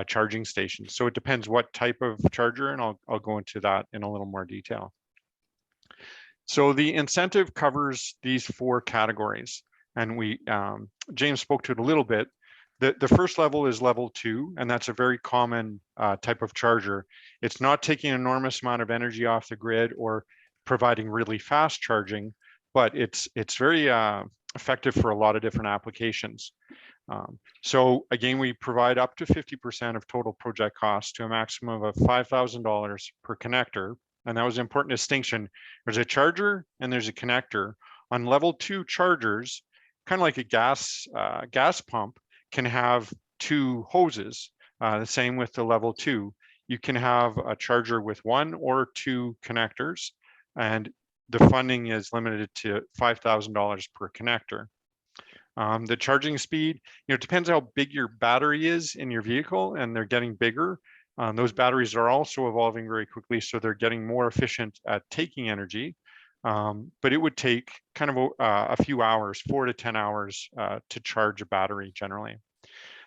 charging stations. So it depends what type of charger, and I'll go into that in a little more detail. So the incentive covers these 4 categories, and James spoke to it a little bit. The first level is level 2, and that's a very common type of charger. It's not taking an enormous amount of energy off the grid or providing really fast charging, but it's very effective for a lot of different applications. So again, we provide up to 50% of total project costs to a maximum of $5,000 per connector. And that was an important distinction. There's a charger and there's a connector. On level 2 chargers, kind of like a gas pump, can have 2 hoses. The same with the level 2. You can have a charger with 1 or 2 connectors, and the funding is limited to $5,000 per connector. The charging speed, it depends how big your battery is in your vehicle, and they're getting bigger. Those batteries are also evolving very quickly, so they're getting more efficient at taking energy. But it would take kind of a few hours, 4 to 10 hours to charge a battery generally.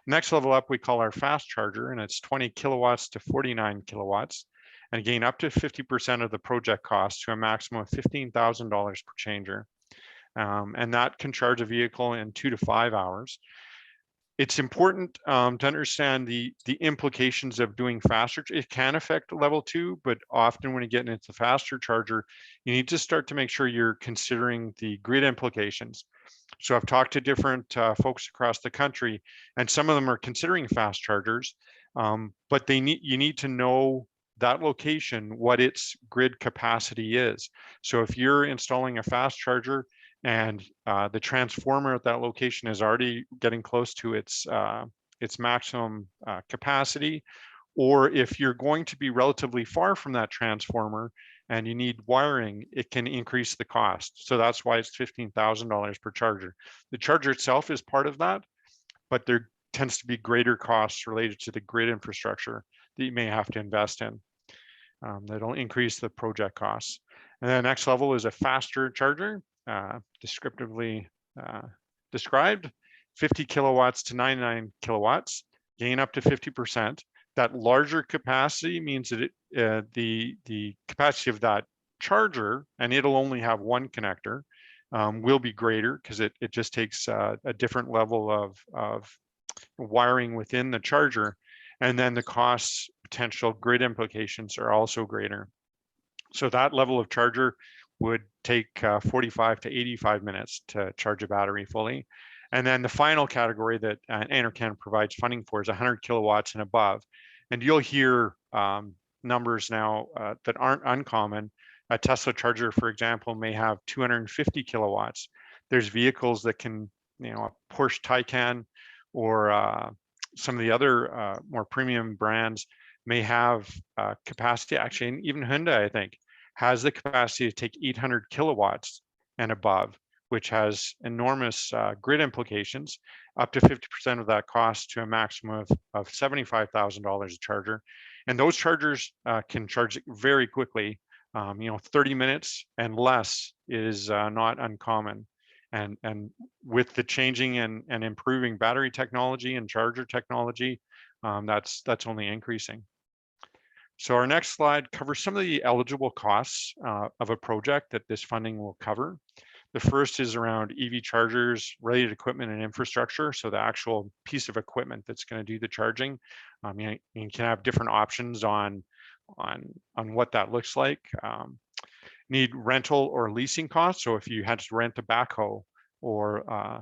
Next level up, we call our fast charger, and it's 20 kilowatts to 49 kilowatts. And again, up to 50% of the project cost to a maximum of $15,000 per changer. And that can charge a vehicle in 2 to 5 hours. It's important to understand the implications of doing faster. It can affect level 2, but often when you get into the faster charger, you need to start to make sure you're considering the grid implications. So I've talked to different folks across the country, and some of them are considering fast chargers, but you need to know that location, what its grid capacity is. So if you're installing a fast charger and the transformer at that location is already getting close to its maximum capacity, or if you're going to be relatively far from that transformer and you need wiring, it can increase the cost. So that's why it's $15,000 per charger. The charger itself is part of that, but there tends to be greater costs related to the grid infrastructure that you may have to invest in. That'll increase the project costs. And then the next level is a faster charger, descriptively described, 50 kilowatts to 99 kilowatts, gain up to 50%. That larger capacity means that the capacity of that charger, and it'll only have 1 connector, will be greater because it just takes a different level of wiring within the charger. And then the costs, potential grid implications are also greater. So that level of charger would take 45 to 85 minutes to charge a battery fully. And then the final category that NRCan provides funding for is 100 kilowatts and above. And you'll hear numbers now that aren't uncommon. A Tesla charger, for example, may have 250 kilowatts. There's vehicles that can, a Porsche Taycan or some of the other more premium brands may have capacity. Actually, and even Hyundai, I think, has the capacity to take 800 kilowatts and above, which has enormous grid implications, up to 50% of that cost to a maximum of $75,000 a charger. And those chargers can charge very quickly. 30 minutes and less is not uncommon. And with the changing and improving battery technology and charger technology, that's only increasing. So our next slide covers some of the eligible costs of a project that this funding will cover. The first is around EV chargers, related equipment and infrastructure. So the actual piece of equipment that's going to do the charging. You can have different options on what that looks like. Need rental or leasing costs. So if you had to rent a backhoe or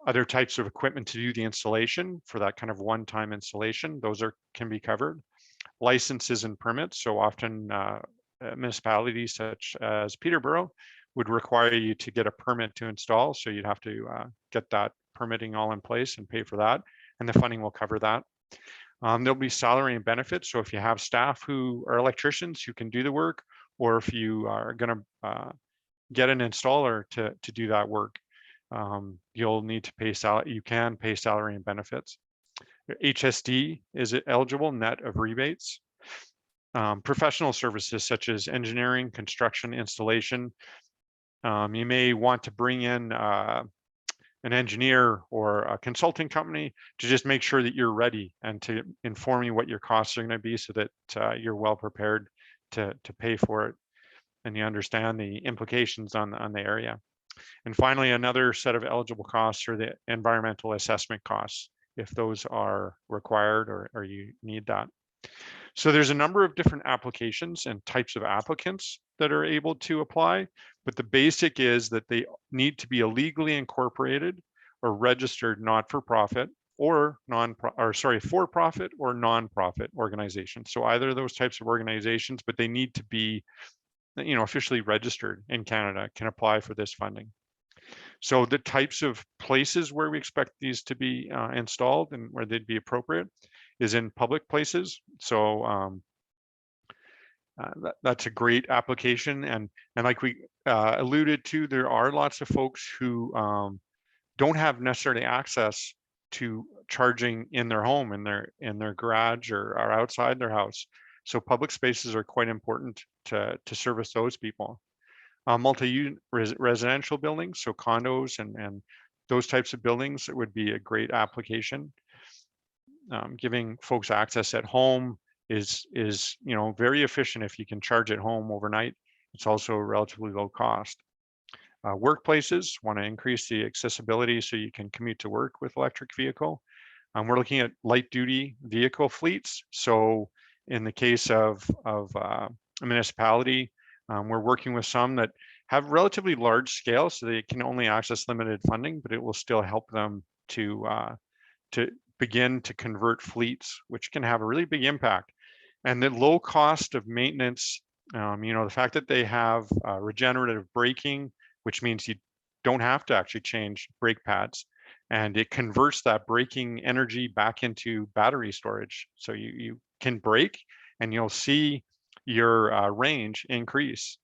other types of equipment to do the installation for that kind of one-time installation, those can be covered. Licenses and permits. So often municipalities such as Peterborough would require you to get a permit to install. So you'd have to get that permitting all in place and pay for that. And the funding will cover that. There'll be salary and benefits. So if you have staff who are electricians who can do the work, or if you are going to get an installer to do that work, you'll need to pay salary. You can pay salary and benefits. HSD is eligible, net of rebates. Professional services such as engineering, construction, installation. You may want to bring in an engineer or a consulting company to just make sure that you're ready and to inform you what your costs are going to be so that you're well prepared to pay for it and you understand the implications on the area. And finally, another set of eligible costs are the environmental assessment costs, if those are required or you need that. So there's a number of different applications and types of applicants that are able to apply, but the basic is that they need to be a legally incorporated or registered not-for-profit or for-profit or non-profit organization. So either of those types of organizations, but they need to be, officially registered in Canada, can apply for this funding. So the types of places where we expect these to be installed and where they'd be appropriate is in public places. So that's a great application. And like we alluded to, there are lots of folks who don't have necessarily access to charging in their home, in their garage or outside their house. So public spaces are quite important to service those people. Multi-unit residential buildings, so condos and those types of buildings, it would be a great application. Giving folks access at home is very efficient if you can charge at home overnight. It's also relatively low cost. Workplaces want to increase the accessibility so you can commute to work with electric vehicle. We're looking at light duty vehicle fleets. So in the case of a municipality, we're working with some that have relatively large scale, so they can only access limited funding, but it will still help them to begin to convert fleets, which can have a really big impact. And the low cost of maintenance, the fact that they have regenerative braking, which means you don't have to actually change brake pads, and it converts that braking energy back into battery storage. So you can brake and you'll see your range increase.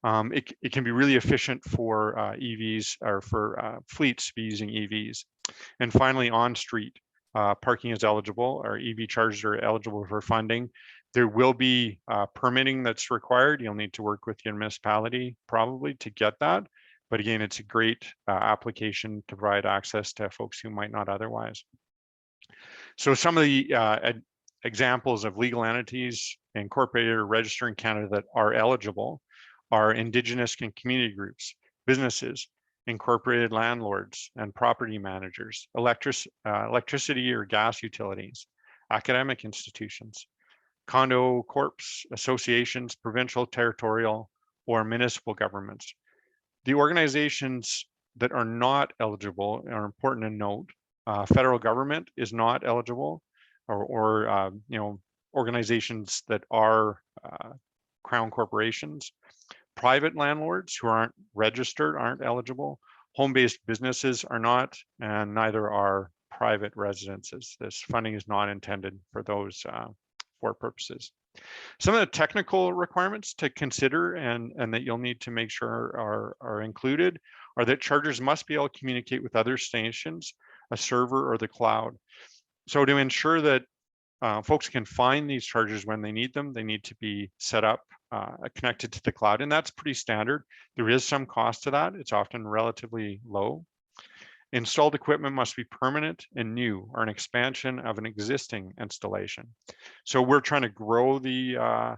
It can be really efficient for EVs or for fleets to be using EVs. And finally, on-street parking is eligible, or EV chargers are eligible for funding. There will be permitting that's required. You'll need to work with your municipality probably to get that. But again, it's a great application to provide access to folks who might not otherwise. So some of the examples of legal entities incorporated or registered in Canada that are eligible are Indigenous and community groups, businesses, incorporated landlords and property managers, electricity or gas utilities, academic institutions, condo corps, associations, provincial, territorial, or municipal governments. The organizations that are not eligible are important to note. Federal government is not eligible, or organizations that are crown corporations. Private landlords who aren't registered aren't eligible. Home-based businesses are not, and neither are private residences. This funding is not intended for those four purposes. Some of the technical requirements to consider and that you'll need to make sure are included are that chargers must be able to communicate with other stations, a server, or the cloud. So to ensure that folks can find these chargers when they need them, they need to be set up, connected to the cloud, and that's pretty standard. There is some cost to that. It's often relatively low. Installed equipment must be permanent and new or an expansion of an existing installation. So we're trying to grow the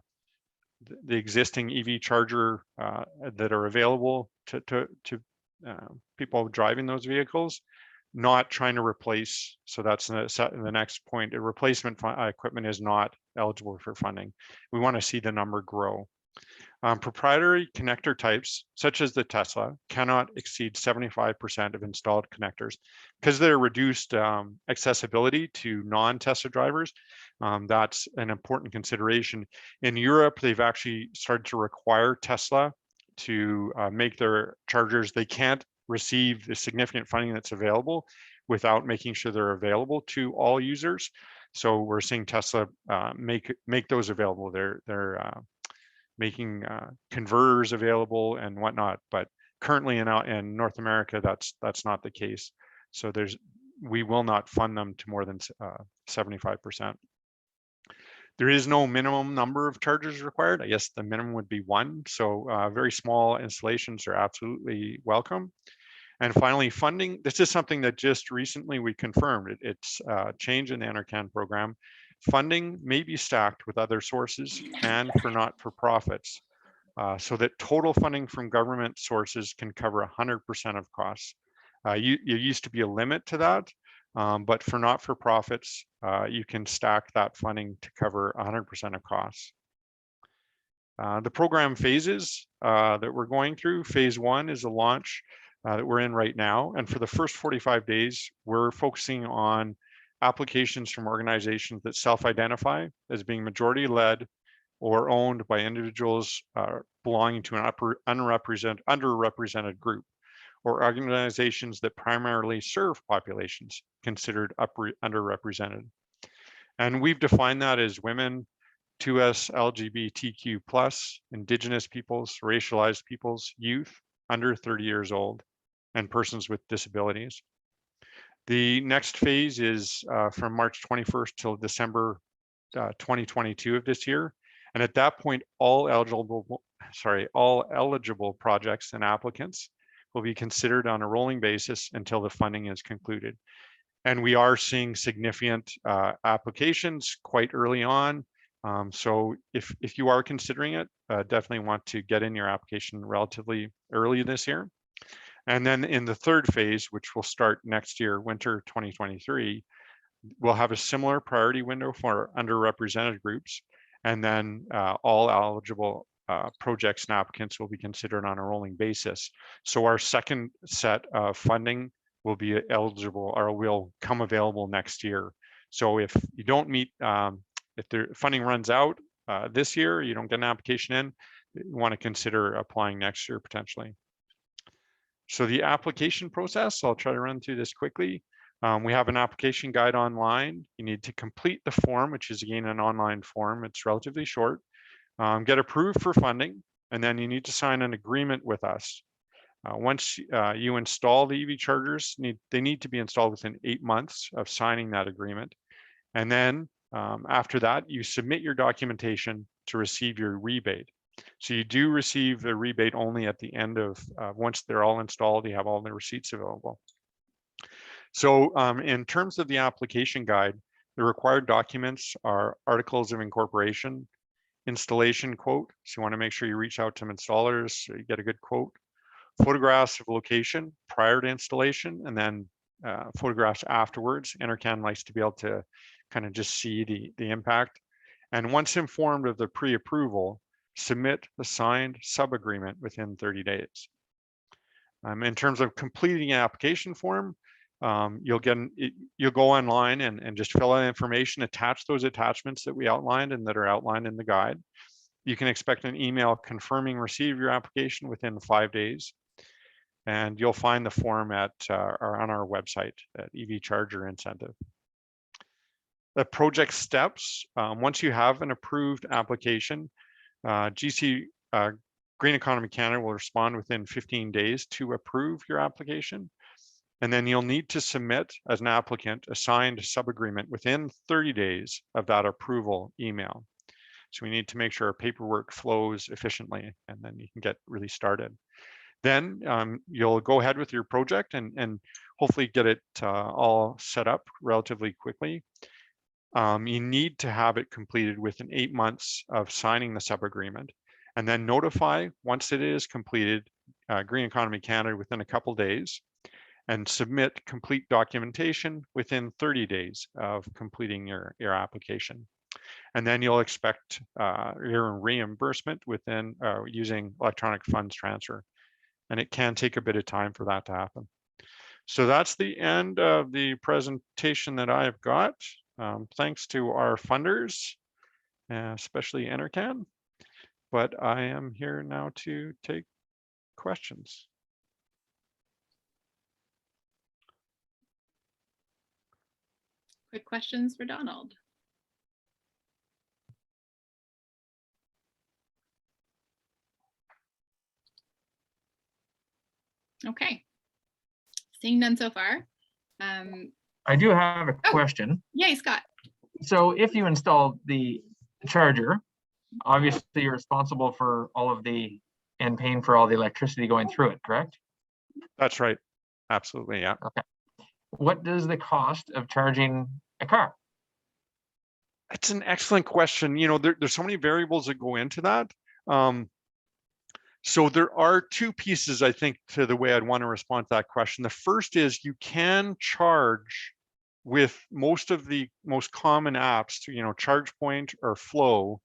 existing EV charger that are available to people driving those vehicles, not trying to replace. So that's the next point. A replacement equipment is not eligible for funding. We want to see the number grow. Proprietary connector types, such as the Tesla, cannot exceed 75% of installed connectors because they're reduced accessibility to non-Tesla drivers. That's an important consideration. In Europe, they've actually started to require Tesla to make their chargers. They can't receive the significant funding that's available without making sure they're available to all users. So we're seeing Tesla make those available. They're making converters available and whatnot, but currently in North America, that's not the case. So we will not fund them to more than 75%. There is no minimum number of chargers required. I guess the minimum would be 1. So very small installations are absolutely welcome. And finally, funding. This is something that just recently we confirmed. It's a change in the NRCan program. Funding may be stacked with other sources and for not-for-profits, so that total funding from government sources can cover 100% of costs. You used to be a limit to that, but for not-for-profits, you can stack that funding to cover 100% of costs. The program phases that we're going through, phase 1 is a launch that we're in right now. And for the first 45 days, we're focusing on applications from organizations that self-identify as being majority-led or owned by individuals belonging to an underrepresented group, or organizations that primarily serve populations considered underrepresented. And we've defined that as women, 2S, LGBTQ+, Indigenous peoples, racialized peoples, youth under 30 years old, and persons with disabilities. The next phase is from March 21st till December 2022 of this year. And at that point, all eligible projects and applicants will be considered on a rolling basis until the funding is concluded. And we are seeing significant applications quite early on. So if you are considering it, definitely want to get in your application relatively early this year. And then in the third phase, which will start next year, winter 2023, we'll have a similar priority window for underrepresented groups. And then all eligible projects and applicants will be considered on a rolling basis. So our second set of funding will be eligible or will come available next year. So if you don't meet, if the funding runs out this year, you don't get an application in, you want to consider applying next year potentially. So the application process, I'll try to run through this quickly. We have an application guide online. You need to complete the form, which is again an online form. It's relatively short. Get approved for funding, and then you need to sign an agreement with us. Once you install the EV chargers, they need to be installed within 8 months of signing that agreement. And then after that, you submit your documentation to receive your rebate. So you do receive the rebate only at the end of, once they're all installed, you have all the receipts available. So in terms of the application guide, the required documents are articles of incorporation, installation quote. So you want to make sure you reach out to installers so you get a good quote, photographs of location prior to installation, and then photographs afterwards. NRCan likes to be able to kind of just see the impact. And once informed of the pre-approval, submit the signed sub-agreement within 30 days. In terms of completing an application form, you'll go online and just fill out information, attach those attachments that we outlined and that are outlined in the guide. You can expect an email confirming receipt of your application within 5 days. And you'll find the form on our website at EV Charger Incentive. The project steps, once you have an approved application, Green Economy Canada will respond within 15 days to approve your application. And then you'll need to submit as an applicant a signed sub-agreement within 30 days of that approval email. So we need to make sure our paperwork flows efficiently, and then you can get really started. then you'll go ahead with your project and hopefully get it all set up relatively quickly. You need to have it completed within 8 months of signing the sub-agreement, and then notify once it is completed Green Economy Canada within a couple days, and submit complete documentation within 30 days of completing your application. And then you'll expect your reimbursement within using electronic funds transfer. And it can take a bit of time for that to happen. So that's the end of the presentation that I've got. Thanks to our funders, especially Enercan. But I am here now to take questions. Quick questions for Donald. Okay. Seeing none so far. I do have a question. Yay, Scott. So if you install the charger, obviously you're responsible for all of the and paying for all the electricity going through it, correct? That's right. Absolutely, yeah. Okay. What does the cost of charging a car? That's an excellent question. You know, there's so many variables that go into that. So there are two pieces, I think, to the way I'd want to respond to that question. The first is you can charge with most of the most common apps, you know, ChargePoint or Flow.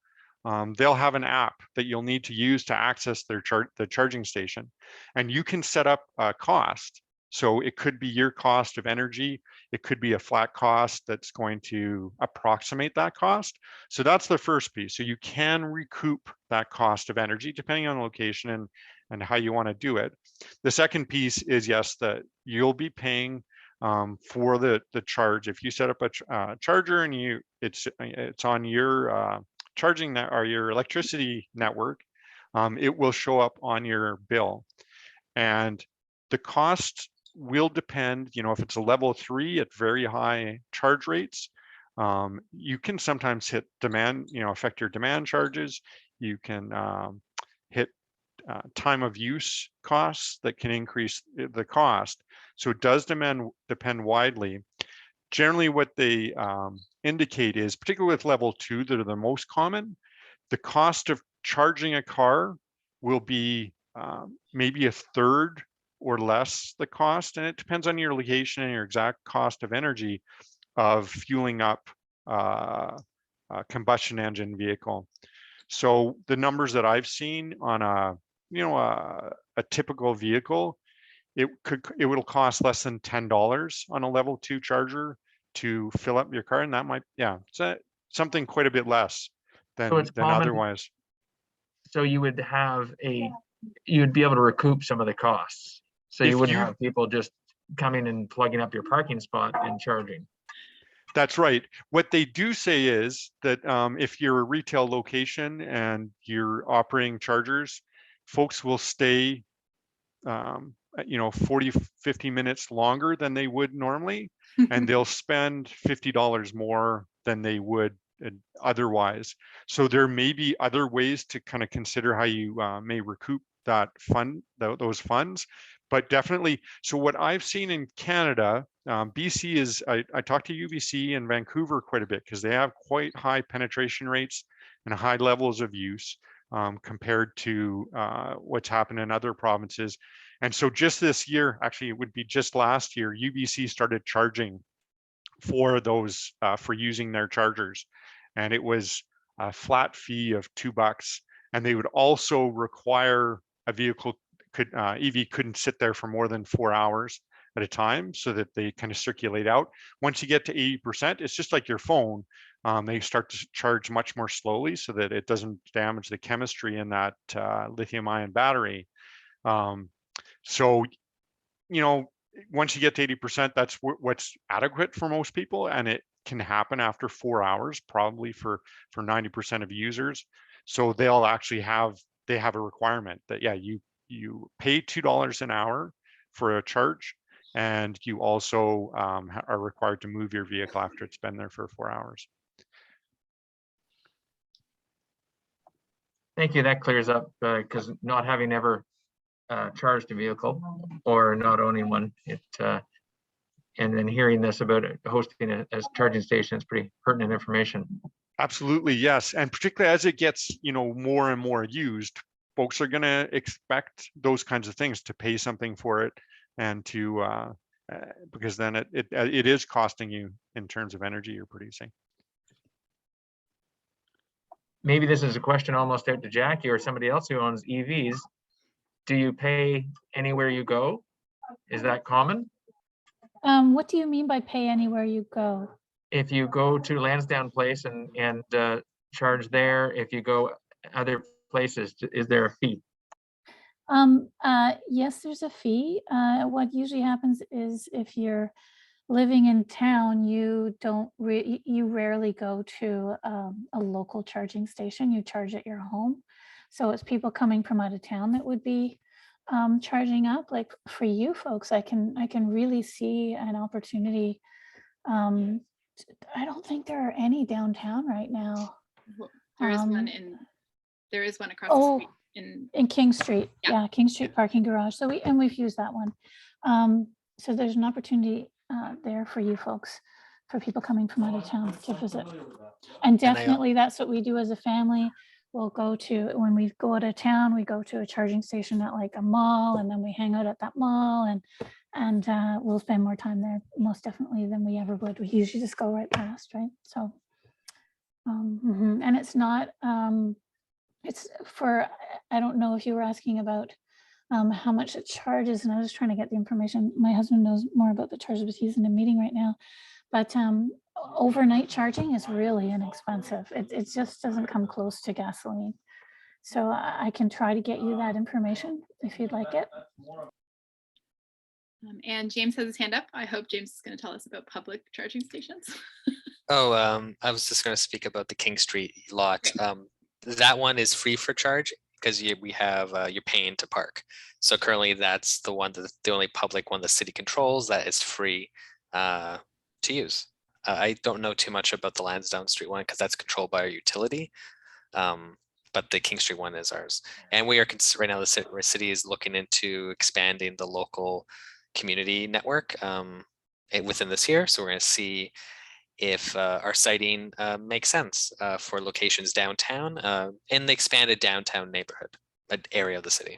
They'll have an app that you'll need to use to access the charging station, and you can set up a cost. So it could be your cost of energy. It could be a flat cost that's going to approximate that cost. So that's the first piece. So you can recoup that cost of energy depending on the location and how you want to do it. The second piece is, yes, that you'll be paying for the charge. If you set up a charger and it's on your charging net or your electricity network, it will show up on your bill. And the cost will depend, you know, if it's a level 3 at very high charge rates, you can sometimes hit demand, you know, affect your demand charges. You can hit time of use costs that can increase the cost. So it does depend widely. Generally what they indicate is, particularly with level 2 that are the most common, the cost of charging a car will be maybe a third or less the cost, and it depends on your location and your exact cost of energy of fueling up a combustion engine vehicle. So the numbers that I've seen on a typical vehicle, it will cost less than $10 on a level 2 charger to fill up your car, and that might, yeah, it's something quite a bit less than otherwise. So you would you'd be able to recoup some of the costs. So you wouldn't have people just coming and plugging up your parking spot and charging. That's right. What they do say is that if you're a retail location and you're operating chargers, folks will stay, 40, 50 minutes longer than they would normally, and they'll spend $50 more than they would otherwise. So there may be other ways to kind of consider how you may recoup that those funds. But definitely, so what I've seen in Canada, BC is, I talked to UBC and Vancouver quite a bit because they have quite high penetration rates and high levels of use compared to what's happened in other provinces. And so just this year, actually it would be just last year, UBC started charging for those, for using their chargers. And it was a flat fee of $2. And they would also require a vehicle EV couldn't sit there for more than 4 hours at a time, so that they kind of circulate out. Once you get to 80%, it's just like your phone. They start to charge much more slowly so that it doesn't damage the chemistry in that lithium-ion battery. So, once you get to 80%, that's what's adequate for most people, and it can happen after 4 hours, probably for 90% of users. So they'll actually have a requirement that, yeah, you pay $2 an hour for a charge, and you also are required to move your vehicle after it's been there for 4 hours. Thank you. That clears up, because not having ever charged a vehicle or not owning one. And then hearing this about it, hosting it as charging station is pretty pertinent information. Absolutely, yes. And particularly as it gets, more and more used, folks are going to expect those kinds of things, to pay something for it, and to because then it is costing you in terms of energy you're producing. Maybe this is a question almost out to Jackie or somebody else who owns EVs. Do you pay anywhere you go? Is that common? What do you mean by pay anywhere you go? If you go to Lansdowne Place and charge there, if you go other places, is there a fee? Yes, there's a fee. What usually happens is if you're living in town, you rarely go to a local charging station. You charge at your home. So it's people coming from out of town that would be charging up. Like for you folks, I can really see an opportunity. I don't think there are any downtown right now. There is one across the street in King Street. Yeah. Yeah, King Street parking garage. So we've used that one. So there's an opportunity there for you folks, for people coming from out of town to visit. And definitely that's what we do as a family. We'll go to, when we go out of town, we go to a charging station at like a mall, and then we hang out at that mall, and we'll spend more time there most definitely than we ever would. We usually just go right past, right? So, and it's not, it's for, I don't know if you were asking about how much it charges, and I was trying to get the information. My husband knows more about the charges, but he's in a meeting right now. But overnight charging is really inexpensive. It just doesn't come close to gasoline. So I can try to get you that information if you'd like it. And James has his hand up. I hope James is going to tell us about public charging stations. I was just going to speak about the King Street lot. That one is free for charge because we have you're paying to park. So currently that's the only public one the city controls that is free to use. I don't know too much about the Lansdowne Street one because that's controlled by our utility. But the King Street one is ours. And we are right now, the city is looking into expanding the local community network within this year. So we're going to see if our siting makes sense for locations downtown in the expanded downtown neighborhood area of the city.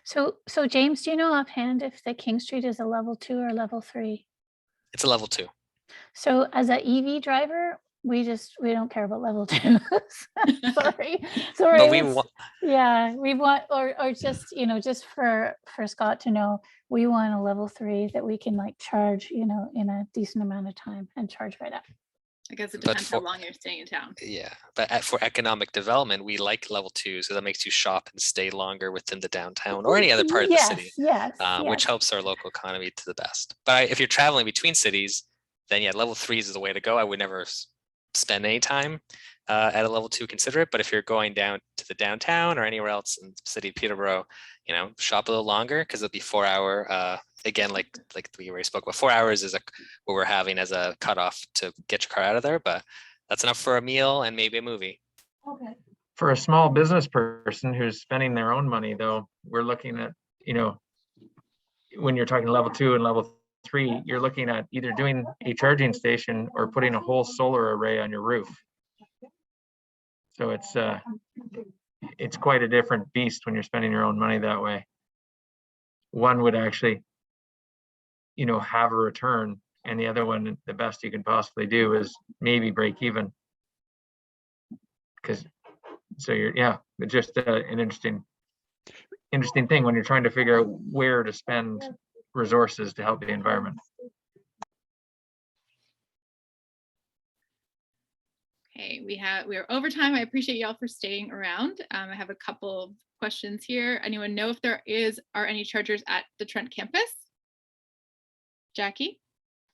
So James, do you know offhand if the King Street is a level 2 or level 3? It's a level 2. So as an EV driver, we don't care about level 2. Sorry. But we want, or just, just for Scott to know, we want a level 3 that we can like charge, in a decent amount of time and charge right up. I guess it depends how long you're staying in town. Yeah, but for economic development, we like level 2, so that makes you shop and stay longer within the downtown or any other part of the city, which helps our local economy to the best. But if you're traveling between cities, then yeah, level 3 is the way to go. I would never spend any time at a level 2, consider it. But if you're going down to the downtown or anywhere else in the city of Peterborough, shop a little longer because it'll be 4 hour. Again, like we already spoke about, 4 hours is what we're having as a cutoff to get your car out of there. But that's enough for a meal and maybe a movie. Okay. For a small business person who's spending their own money, though, we're looking at, when you're talking level 2 and level 3, you're looking at either doing a charging station or putting a whole solar array on your roof. So it's quite a different beast when you're spending your own money that way. One would actually, have a return, and the other one, the best you can possibly do is maybe break even. It's just an interesting thing when you're trying to figure out where to spend resources to help the environment. Okay, we are over time. I appreciate y'all for staying around. I have a couple of questions here. Anyone know if there are any chargers at the Trent campus? Jackie?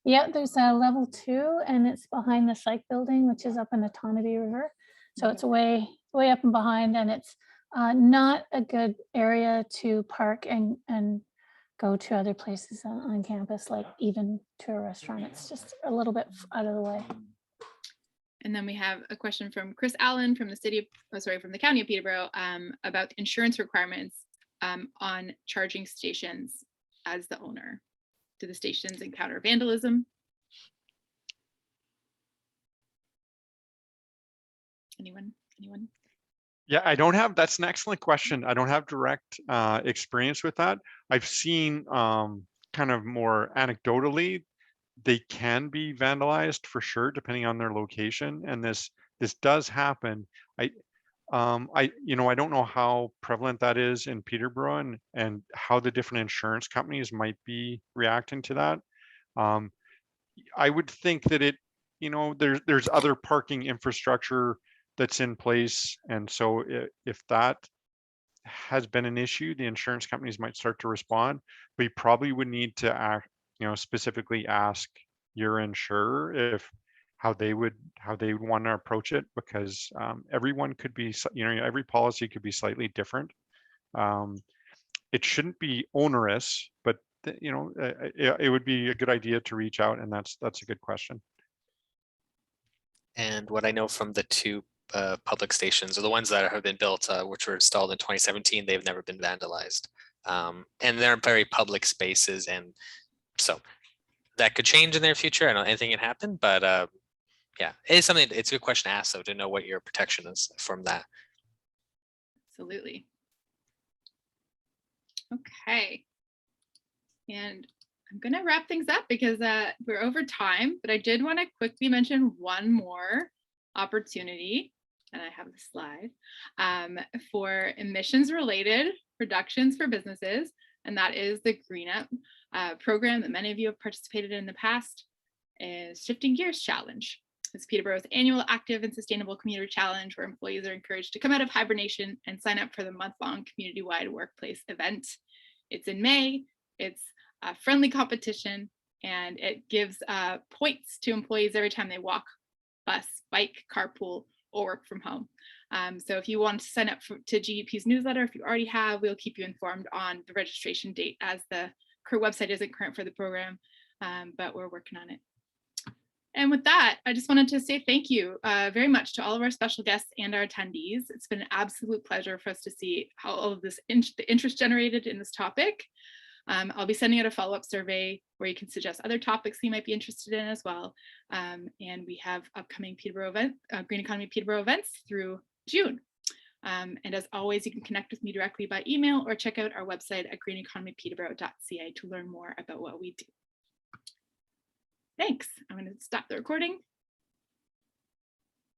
Yeah, there's a level 2, and it's behind the psych building, which is up in the Ptbo River. So it's way up and behind, and it's not a good area to park and go to other places on campus, like even to a restaurant. It's just a little bit out of the way. And then we have a question from Chris Allen from the county of Peterborough about insurance requirements on charging stations as the owner? Do the stations encounter vandalism? Anyone? Yeah, I don't have, that's an excellent question. I don't have direct experience with that. I've seen kind of more anecdotally, they can be vandalized for sure, depending on their location. And this does happen. I don't know how prevalent that is in Peterborough and how the different insurance companies might be reacting to that. I would think that there's other parking infrastructure that's in place. And so if that has been an issue, the insurance companies might start to respond, but you probably would need to act, specifically ask your insurer how they would want to approach it, because everyone could be, every policy could be slightly different. It shouldn't be onerous, but it would be a good idea to reach out, and that's a good question. And what I know from the two public stations, or the ones that have been built, which were installed in 2017, they've never been vandalized. And they're very public spaces, and so that could change in their future. I don't know, anything can happen, but yeah, it's something. It's a good question to ask, though, to know what your protection is from that. Absolutely. Okay. And I'm going to wrap things up because we're over time, but I did want to quickly mention one more opportunity, and I have the slide, for emissions related reductions for businesses. And that is the Green Up program that many of you have participated in the past, is Shifting Gears Challenge. It's Peterborough's annual active and sustainable commuter challenge, where employees are encouraged to come out of hibernation and sign up for the month-long community-wide workplace event. It's in May. It's a friendly competition, and it gives points to employees every time they walk, bus, bike, carpool, or work from home. So if you want to sign up to GEP's newsletter, if you already have, we'll keep you informed on the registration date, as the website isn't current for the program, but we're working on it. And with that, I just wanted to say thank you very much to all of our special guests and our attendees. It's been an absolute pleasure for us to see how all of this the interest generated in this topic. I'll be sending out a follow-up survey where you can suggest other topics you might be interested in as well. And we have upcoming Peterborough event, Green Economy Peterborough events through June. And as always, you can connect with me directly by email or check out our website at greeneconomypeterborough.ca to learn more about what we do. Thanks. I'm going to stop the recording